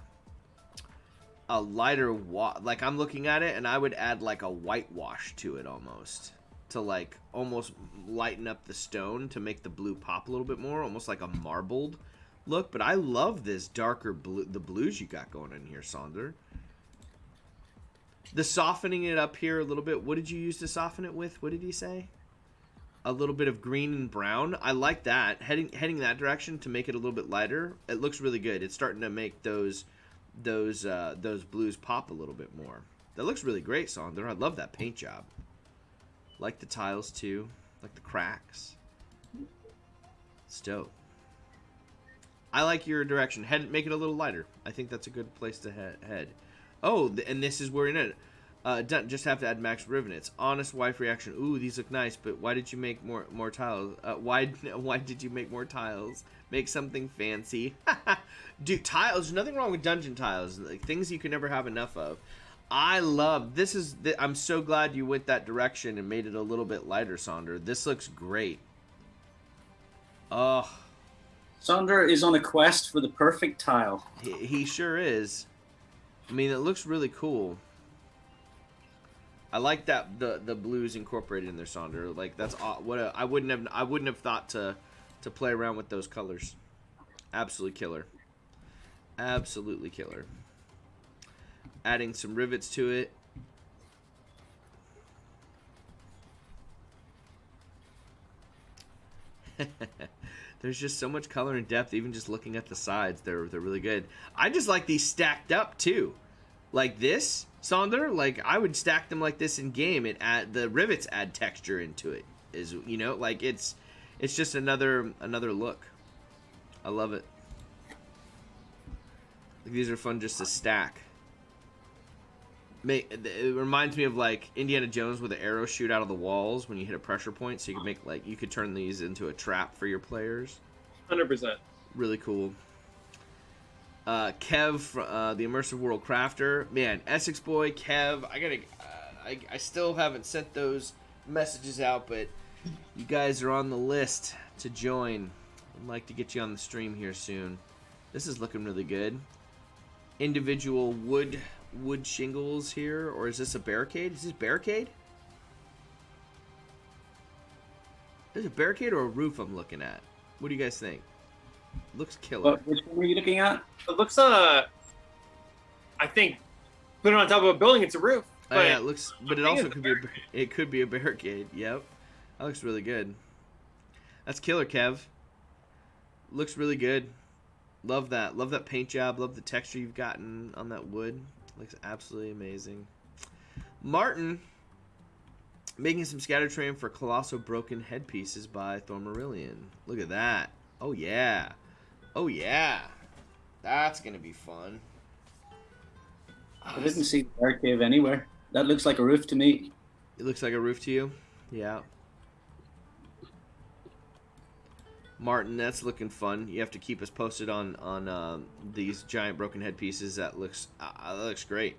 a lighter like I'm looking at it, and I would add like a whitewash to it almost to like almost lighten up the stone to make the blue pop a little bit more, almost like a marbled look. But I love this darker blue, the blues you got going in here, Sonder. The softening it up here a little bit. What did you use to soften it with? What did he say? A little bit of green and brown. I like that. Heading that direction to make it a little bit lighter. It looks really good. It's starting to make those blues pop a little bit more. That looks really great, Sonder. I love that paint job. Like the tiles too. Like the cracks. It's dope. I like your direction. Make it a little lighter. I think that's a good place to head. Oh, and this is where you're in it. Just have to add max rivets. Honest wife reaction. Ooh, these look nice, but why did you make more tiles? Why did you make more tiles? Make something fancy. Dude, tiles. There's nothing wrong with dungeon tiles. Like, things you can never have enough of. I love this. I'm so glad you went that direction and made it a little bit lighter, Sonder. This looks great. Oh, Sonder is on a quest for the perfect tile. He sure is. I mean, it looks really cool. I like that the blues incorporated in there, Sonder. Like, that's I wouldn't have thought to play around with those colors. Absolutely killer. Absolutely killer. Adding some rivets to it. There's just so much color and depth, even just looking at the sides. They're really good. I just like these stacked up too. Like this, Sonder, like I would stack them like this in game. The rivets add texture into it. Like it's just another look. I love it. Like, these are fun just to stack. It reminds me of like Indiana Jones with the arrows shoot out of the walls when you hit a pressure point, so you could turn these into a trap for your players. 100%. Really cool. Kev, the Immersive World Crafter, man, Essex boy, Kev. I still haven't sent those messages out, but you guys are on the list to join. I'd like to get you on the stream here soon. This is looking really good. Individual wood shingles here, or is this a barricade? Is this barricade? Is it a barricade or a roof I'm looking at? What do you guys think? Looks killer. Which one were you looking at? It looks, I think, put it on top of a building, it's a roof. Oh yeah, it looks, but it also could be a barricade. Yep, that looks really good. That's killer, Kev. Looks really good. Love that paint job. Love the texture you've gotten on that wood. Looks absolutely amazing. Martin, making some scatter terrain for Colossal Broken Headpieces by Thormarillion. Look at that. Oh yeah. Oh yeah. That's gonna be fun. I didn't see the dark cave anywhere. That looks like a roof to me. It looks like a roof to you? Yeah. Martin, that's looking fun. You have to keep us posted on these giant broken headpieces. That looks great.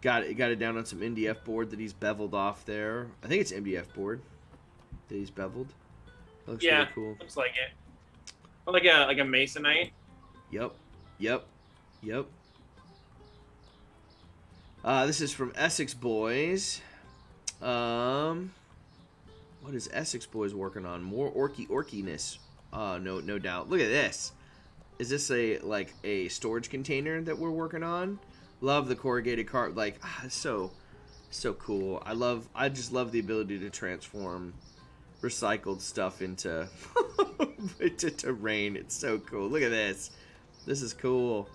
Got it down on some MDF board that he's beveled off there. I think it's MDF board that he's beveled. That looks really cool. Looks like it. Like a masonite. Yep. This is from Essex Boys. What is Essex Boys working on? More orkiness. No doubt. Look at this. Is this a storage container that we're working on? Love the corrugated card. Like, so cool. I just love the ability to transform recycled stuff into into terrain. It's so cool. Look at this. This is cool.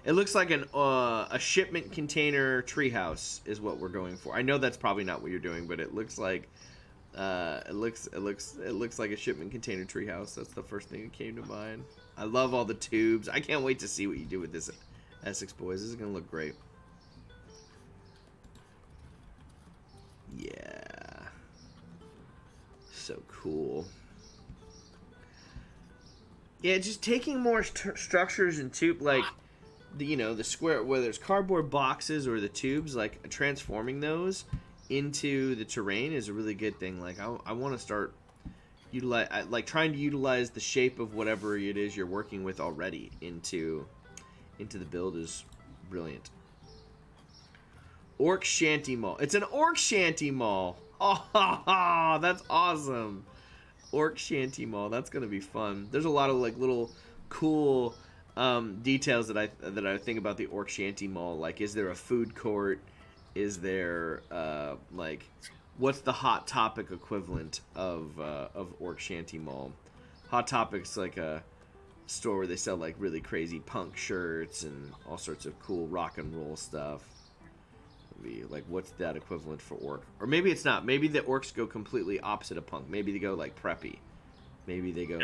It looks like a shipment container treehouse is what we're going for. I know that's probably not what you're doing, but it looks like it looks like a shipment container treehouse. That's the first thing that came to mind. I love all the tubes. I can't wait to see what you do with this, Essex Boys. This is gonna look great. Yeah, so cool. Yeah, just taking more structures and tube, like the square, whether it's cardboard boxes or the tubes, like transforming those into the terrain is a really good thing. Like I want to start trying to utilize the shape of whatever it is you're working with already into the build is brilliant. Orc Shanty Mall. It's an Orc Shanty Mall. Oh, that's awesome. Orc Shanty Mall. That's gonna be fun. There's a lot of little cool details that I think about the Orc Shanty Mall. Like, is there a food court? Is there what's the Hot Topic equivalent of Orc Shanty Mall? Hot Topic's like a store where they sell really crazy punk shirts and all sorts of cool rock and roll stuff. What's that equivalent for orc? Or maybe it's not. Maybe the orcs go completely opposite of punk. Maybe they go preppy. Maybe they go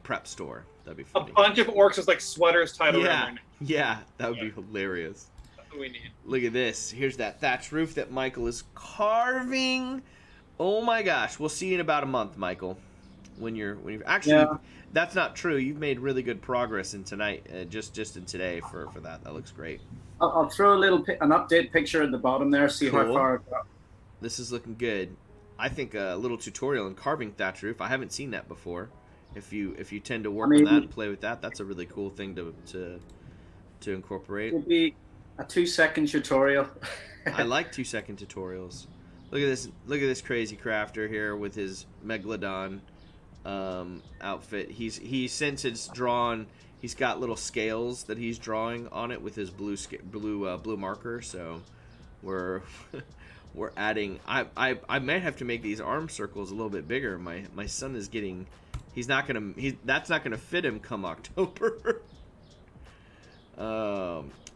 prep store. That'd be funny. A bunch of orcs with sweaters tied around their neck. Yeah, that would be hilarious. That's what we need. Look at this. Here's that thatch roof that Michael is carving. Oh my gosh. We'll see you in about a month, Michael. When you're actually, that's not true. You've made really good progress in tonight, just in today for that. That looks great. I'll throw an update picture at the bottom there. See Cool. how far I've got. This is looking good. I think a little tutorial in carving thatch roof. I haven't seen that before. If you tend to work on that and play with that, that's a really cool thing to incorporate. It'll be a 2-second tutorial. I like 2-second tutorials. Look at this. Look at this crazy crafter here with his megalodon outfit. Since it's drawn, he's got little scales that he's drawing on it with his blue marker. So we're adding. I might have to make these arm circles a little bit bigger. My son is getting. That's not gonna fit him come October.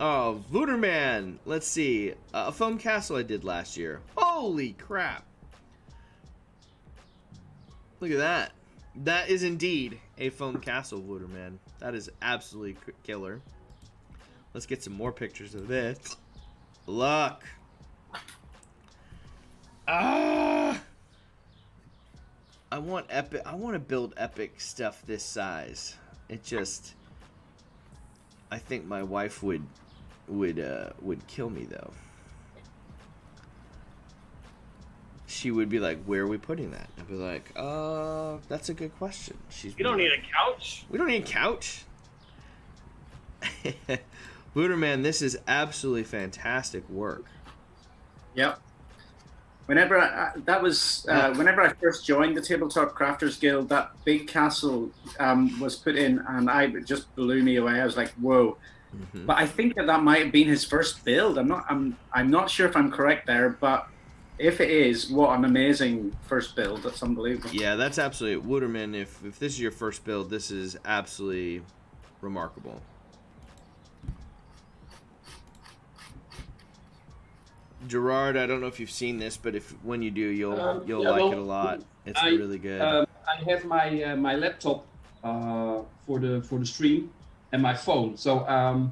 Voederman. Let's see. A foam castle I did last year. Holy crap! Look at that. That is indeed a foam castle, Voederman. That is absolutely killer. Let's get some more pictures of this. Look. I want epic. I want to build epic stuff this size. It just. I think my wife would kill me though. She would be like, "Where are we putting that?" I'd be like, that's a good question." You don't need a couch. We don't need a couch. Voederman, this is absolutely fantastic work. Yep. Whenever whenever I first joined the Tabletop Crafters Guild, that big castle was put in, and it just blew me away. I was like, "Whoa!" Mm-hmm. But I think that might have been his first build. I'm not sure if I'm correct there, but if it is, what an amazing first build! That's unbelievable. Yeah, that's absolutely Voederman. If this is your first build, this is absolutely remarkable. Gerard, I don't know if you've seen this, but when you do, you'll like it a lot. It's really good. I have my laptop for the stream and my phone, so I'm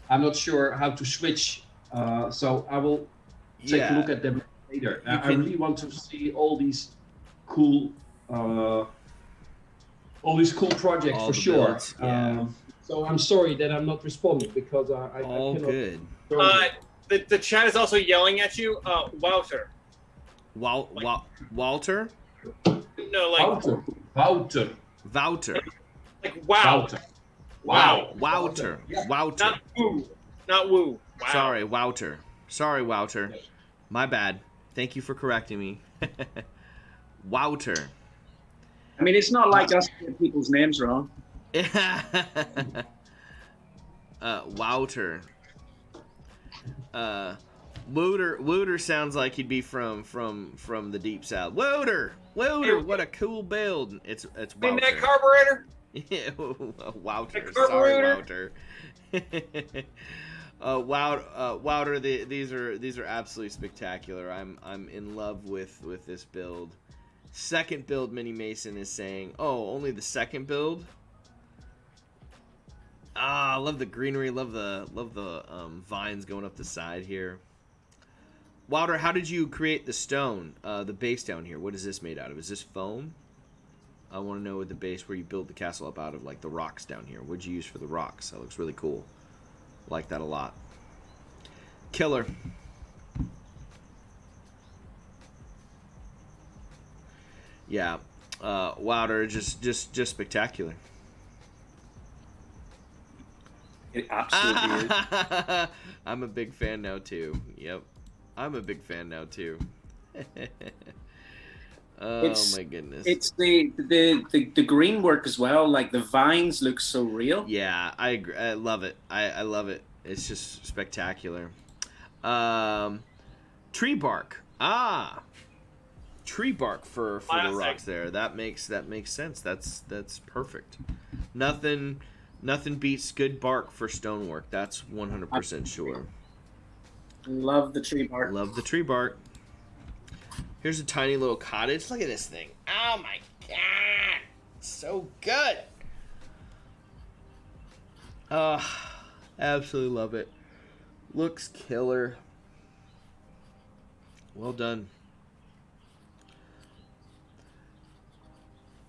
not sure how to switch. So I will take a look at them later. I really want to see all these cool projects for sure. Builds, yeah. So I'm sorry that I'm not responding because I cannot. Good. The chat is also yelling at you, Wouter. Walter? No, Wouter. Like wow. Wouter. Not woo. Not woo. Wow. Sorry, Wouter. Sorry, Wouter. My bad. Thank you for correcting me. Wouter. I mean, it's not like us getting people's names wrong. Wouter. Wooter sounds like he'd be from the deep south. Wooter, what a cool build. It's In Wouter. that carburetor? Yeah, Wouter. The Sorry, carburetor. Wouter. Wouter. These are absolutely spectacular. I'm in love with this build. Second build, Mini Mason is saying. Oh, only the second build. Ah, I love the greenery. Love the vines going up the side here. Wilder, how did you create the stone, the base down here? What is this made out of? Is this foam? I want to know the base where you build the castle up out of, like the rocks down here. What'd you use for the rocks? That looks really cool. Like that a lot. Killer. Yeah, Wilder, just spectacular. It absolutely is. I'm a big fan now too. Yep, I'm a big fan now too. My goodness. It's the green work as well. Like the vines look so real. Yeah, I agree. I love it. I love it. It's just spectacular. Tree bark. Tree bark for the rocks there. That makes sense. That's perfect. Nothing beats good bark for stonework. That's 100% sure. Love the tree bark. Love the tree bark. Here's a tiny little cottage. Look at this thing. Oh my god. It's so good. Absolutely love it. Looks killer. Well done.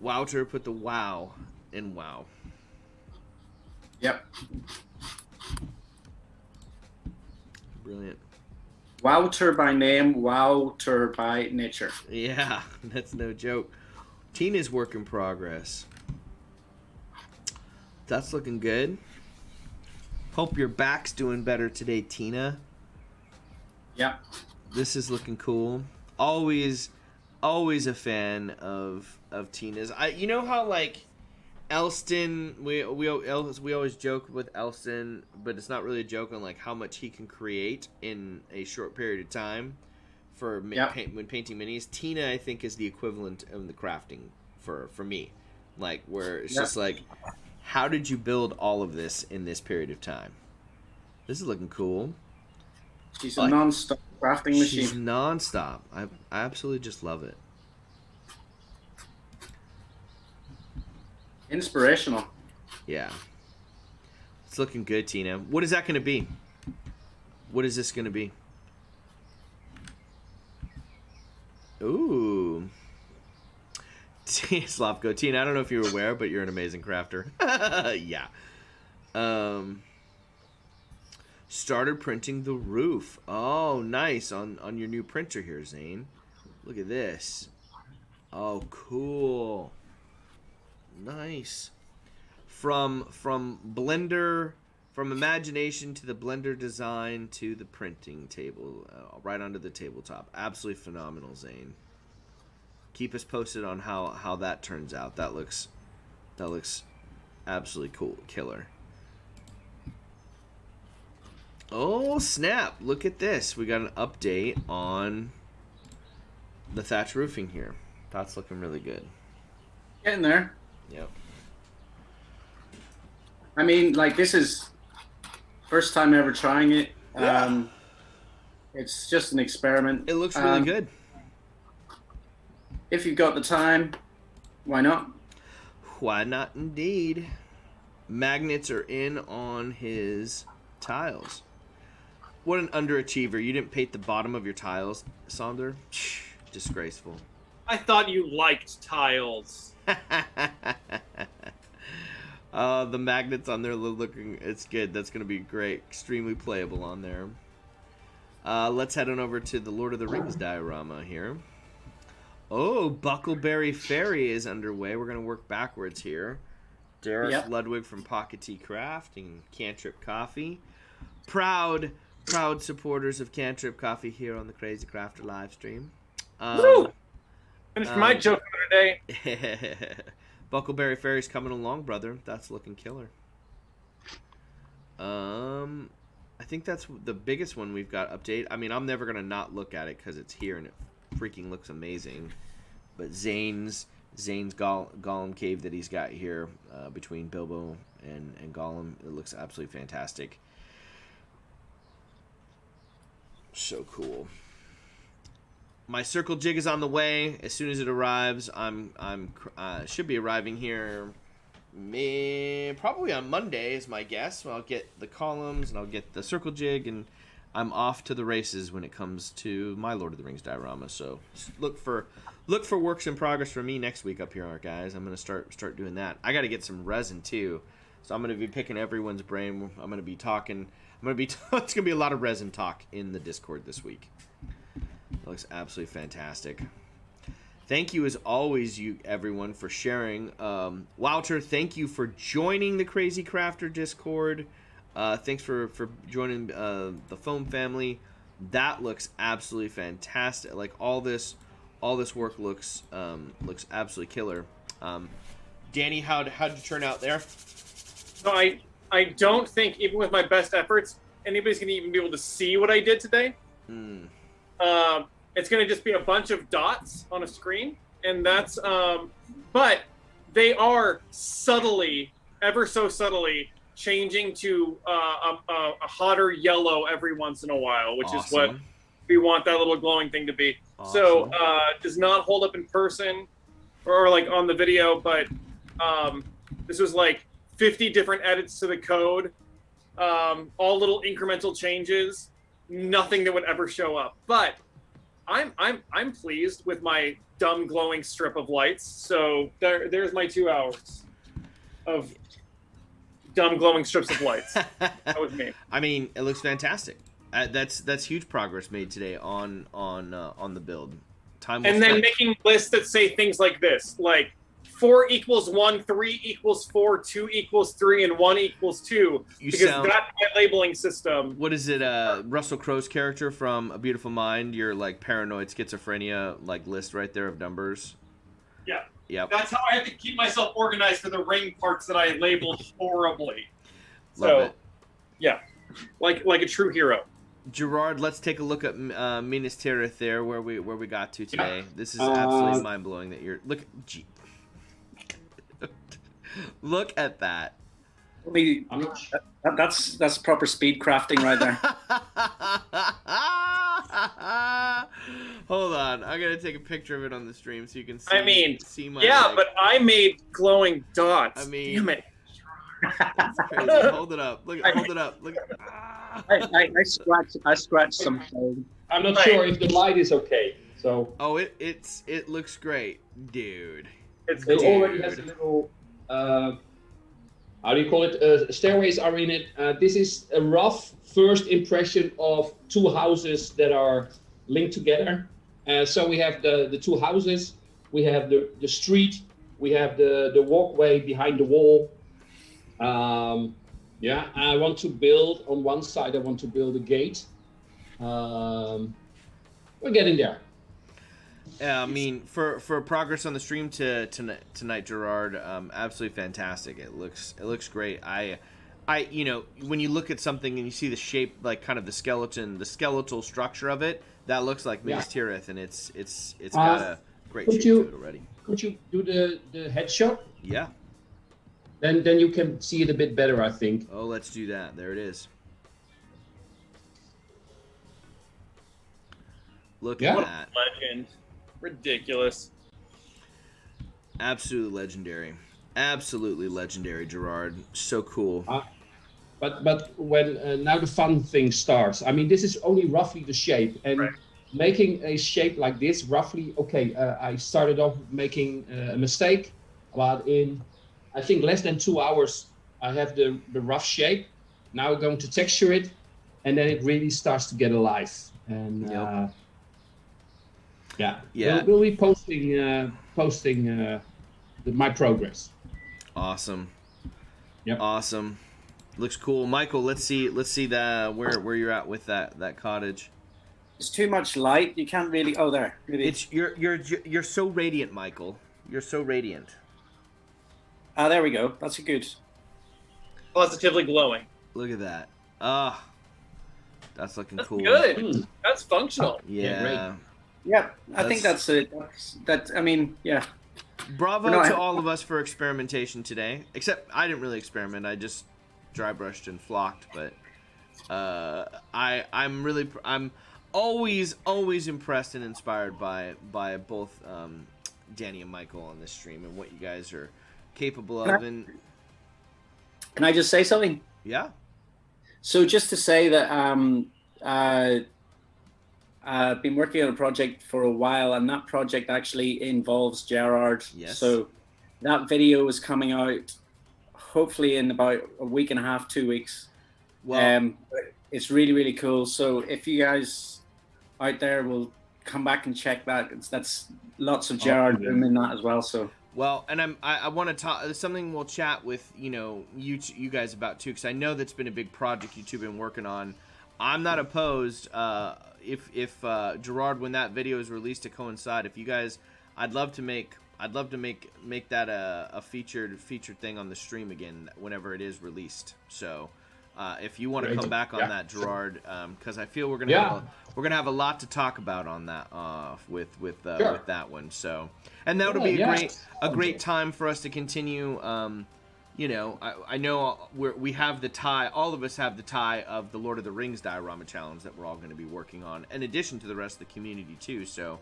Wouter put the wow in wow. Yep. Brilliant. Wouter by name, Wouter by nature. Yeah, that's no joke. Tina's work in progress. That's looking good. Hope your back's doing better today, Tina. Yep. This is looking cool. Always a fan of Tina's. You know how like Elston, we always joke with Elston, but it's not really a joke on like how much he can create in a short period of time for when painting minis. Tina, I think, is the equivalent of the crafting for me, like where it's just like, how did you build all of this in this period of time? This is looking cool. She's a non-stop crafting machine. She's non-stop. I absolutely just love it. Inspirational. Yeah. It's looking good, Tina. What is that going to be? What is this going to be? Ooh. Slavko. Tina, I don't know if you're aware, but you're an amazing crafter. Yeah. Started printing the roof. Oh, nice. On your new printer here, Zane. Look at this. Oh, cool. Nice. From Blender, from imagination to the Blender design to the printing table, right onto the tabletop. Absolutely phenomenal, Zane. Keep us posted on how that turns out. That looks absolutely cool, killer. Oh snap! Look at this. We got an update on the thatch roofing here. That's looking really good. Getting there. Yep. I mean, like, this is first time ever trying it. Yeah. It's just an experiment. It looks really good. If you've got the time, why not? Why not indeed? Magnets are in on his tiles. What an underachiever. You didn't paint the bottom of your tiles, Sonder? Disgraceful. I thought you liked tiles. The magnets on there looking, it's good. That's going to be great. Extremely playable on there. Let's head on over to the Lord of the Rings diorama here. Oh, Buckleberry Ferry is underway. We're going to work backwards here. Derek Ludwig from Pocket Tea Craft and Cantrip Coffee. Proud proud supporters of Cantrip Coffee here on the Crazy Crafter live stream. Woo! Finished my joke for today. Buckleberry Fairy's coming along, brother. That's looking killer. I think that's the biggest one we've got update. I mean, I'm never gonna not look at it because it's here and it freaking looks amazing. But Zane's Gollum cave that he's got here between Bilbo and Gollum, it looks absolutely fantastic. So cool. My circle jig is on the way. As soon as it arrives, I'm should be arriving here. Probably on Monday is my guess. I'll get the columns and I'll get the circle jig, and I'm off to the races when it comes to my Lord of the Rings diorama. So look for works in progress for me next week up here, guys. I'm gonna start doing that. I got to get some resin too, so I'm gonna be picking everyone's brain. I'm gonna be talking. It's gonna be a lot of resin talk in the Discord this week. It looks absolutely fantastic. Thank you as always, everyone, for sharing. Wouter, thank you for joining the Crazy Crafter Discord. Thanks for joining the foam family. That looks absolutely fantastic. Like all this work looks absolutely killer. Danny, how'd you turn out there? So I don't think, even with my best efforts, anybody's gonna even be able to see what I did today. It's gonna just be a bunch of dots on a screen, and that's but they are subtly, ever so subtly, changing to a hotter yellow every once in a while, which is what we want that little glowing thing to be. Awesome. So does not hold up in person or like on the video, but this was like 50 different edits to the code, all little incremental changes, nothing that would ever show up. But I'm pleased with my dumb glowing strip of lights. So there's my 2 hours of dumb glowing strips of lights. That was me. I mean, it looks fantastic. That's huge progress made today on the build. Time and then making lists that say things like this, like 4 equals 1, 3 equals 4, 2 equals 3, and 1 equals 2. Because that's my labeling system. What is it? Russell Crowe's character from A Beautiful Mind. Your like paranoid schizophrenia like list right there of numbers. Yeah. Yep. That's how I have to keep myself organized for the ring parts that I labeled horribly. Love it. Yeah, like a true hero. Gerard, let's take a look at Minas Tirith there, where we got to today. Yeah. This is absolutely mind blowing that you're look at that. That's proper speed crafting right there. Hold on, I gotta take a picture of it on the stream so you can see. See my. Yeah, leg. but I made glowing dots. Damn it. That's crazy. Hold it up. Hold it up. Look. I scratched some code. I'm not sure if the light is okay. So. Oh, it looks great, dude. It already has a little. How do you call it? Stairways are in it. This is a rough first impression of 2 houses that are linked together. So we have the 2 houses. We have the street. We have the walkway behind the wall. Yeah, I want to build on one side. I want to build a gate. We're getting there. I mean, for progress on the stream tonight, Gerard, absolutely fantastic. It looks great. I when you look at something and you see the shape, like kind of the skeletal structure of it, that looks like Minas Tirith, and it's got a great shape to it already. Could you do the headshot? Yeah. Then you can see it a bit better, I think. Oh, let's do that. There it is. Look at that. Legend. Ridiculous. Absolutely legendary, Gerard. So cool. But when now the fun thing starts. I mean, this is only roughly the shape, and making a shape like this roughly. Okay, I started off making a mistake, but in I think less than 2 hours, I have the rough shape. Now I'm going to texture it, and then it really starts to get alive. And we'll be posting my progress. Awesome. Yep. Awesome. Looks cool, Michael. Let's see the where you're at with that cottage. It's too much light. You can't really. Oh, there. Maybe. It's you're so radiant, Michael. You're so radiant. Ah, there we go. That's a good. Positively glowing. Look at that. That's looking That's cool. good. That's functional. Yeah. Yeah, I think that's it. I mean, yeah. Bravo to all of us for experimentation today. Except I didn't really experiment. I just dry brushed and flocked. But I'm always impressed and inspired by both Danny and Michael on this stream and what you guys are capable of. And can I just say something? Yeah. So just to say that I've been working on a project for a while, and that project actually involves Gerard. Yes. So that video is coming out hopefully in about a week and a half, 2 weeks. Well, it's really, really cool. So if you guys out there will come back and check that, that's lots of Gerard Boom in that as well. So. Well, and I want to talk. There's something we'll chat with you guys about too, because I know that's been a big project you two have been working on. I'm not opposed if Gerard, when that video is released to coincide, if you guys, I'd love to make that a featured thing on the stream again whenever it is released. So if you want to come back on that, Gerard, because I feel we're gonna have a lot to talk about on that with that one. So, and that'll be a great time for us to continue. I know we have the tie. All of us have the tie of the Lord of the Rings diorama challenge that we're all going to be working on, in addition to the rest of the community too. So,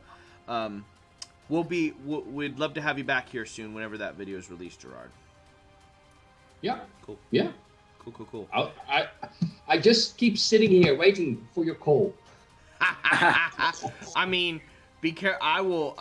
we'd love to have you back here soon whenever that video is released, Gerard. Yeah. Cool. Yeah. Cool. I just keep sitting here waiting for your call. I mean, be careful.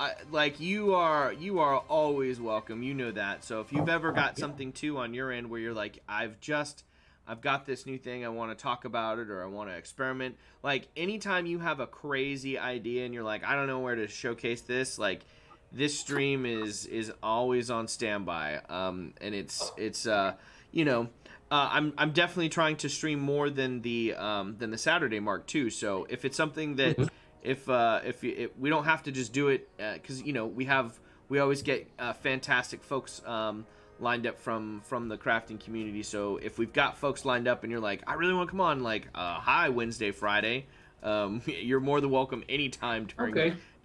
You are always welcome. You know that. So if you've ever got something too on your end where you're like, I've got this new thing, I want to talk about it, or I want to experiment. Like, anytime you have a crazy idea and you're like, I don't know where to showcase this, like, this stream is always on standby. And it's I'm definitely trying to stream more than the Saturday mark too. So if it's something that if we don't have to just do it because we always get fantastic folks lined up from the crafting community. So if we've got folks lined up and you're like, I really want to come on, like hi Wednesday, Friday, you're more than welcome anytime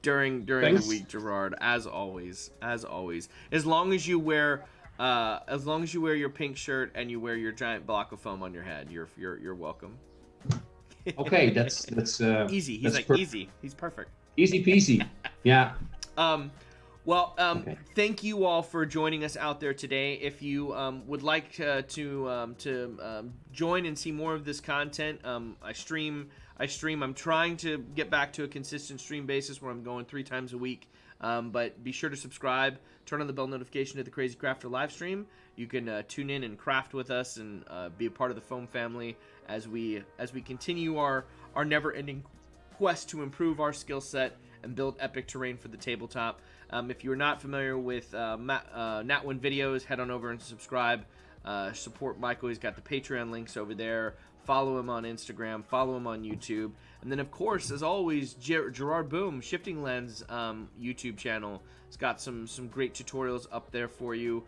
during the week, Gerard. As always, as long as you wear your pink shirt and you wear your giant block of foam on your head, you're welcome. Okay, that's easy. He's easy. He's perfect. Easy peasy. Yeah. Thank you all for joining us out there today. If you would like to join and see more of this content, I stream. I'm trying to get back to a consistent stream basis where I'm going 3 times a week. But be sure to subscribe, turn on the bell notification to the Crazy Crafter live stream. You can tune in and craft with us and be a part of the foam family as we continue our never-ending quest to improve our skill set and build epic terrain for the tabletop. If you're not familiar with Nat1 videos, head on over and subscribe. Support Michael. He's got the Patreon links over there. Follow him on Instagram. Follow him on YouTube. And then, of course, as always, Gerard Boom, Shiftinglands YouTube channel. It's got some great tutorials up there for you.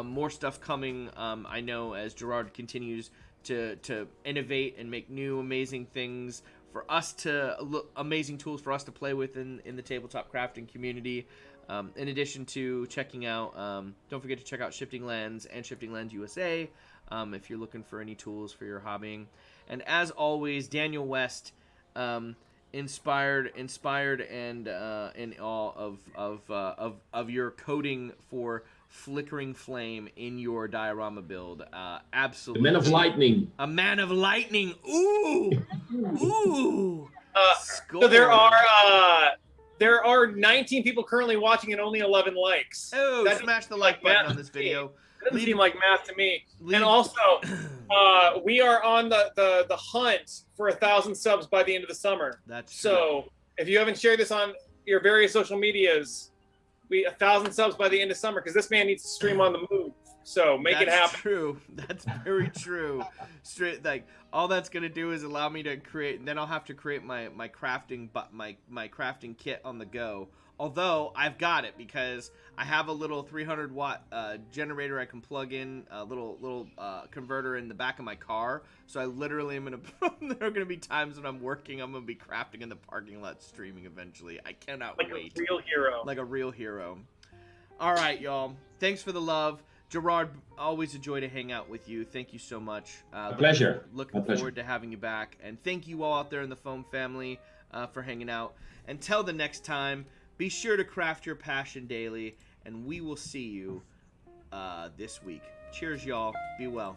More stuff coming, I know, as Gerard continues to innovate and make new amazing things for us amazing tools for us to play with in the tabletop crafting community. In addition to checking out, don't forget to check out Shiftinglands and Shiftinglands USA if you're looking for any tools for your hobbying. And as always, Daniel West, inspired and in awe of your coding for flickering flame in your diorama build. Absolutely. A man of lightning. Ooh. So there are 19 people currently watching and only 11 likes. Oh, smash the like button on this video. It doesn't seem like math to me. And also, we are on the hunt for 1,000 subs by the end of the summer. That's so. If you haven't shared this on your various social medias, 1,000 subs by the end of summer, because this man needs to stream on the move. So make it happen. That's true. That's very true. Straight, like, all that's gonna do is allow me to create, and then I'll have to create my crafting, but my crafting kit on the go. Although I've got it because I have a little 300 watt generator I can plug in, a little converter in the back of my car. So I literally am gonna. There are gonna be times when I'm working, I'm gonna be crafting in the parking lot, streaming eventually. I cannot Like wait. a real hero. Like a real hero. All right, y'all. Thanks for the love. Gerard, always a joy to hang out with you. Thank you so much. A pleasure. Looking forward to having you back. And thank you all out there in the foam family for hanging out. Until the next time, be sure to craft your passion daily, and we will see you this week. Cheers, y'all. Be well.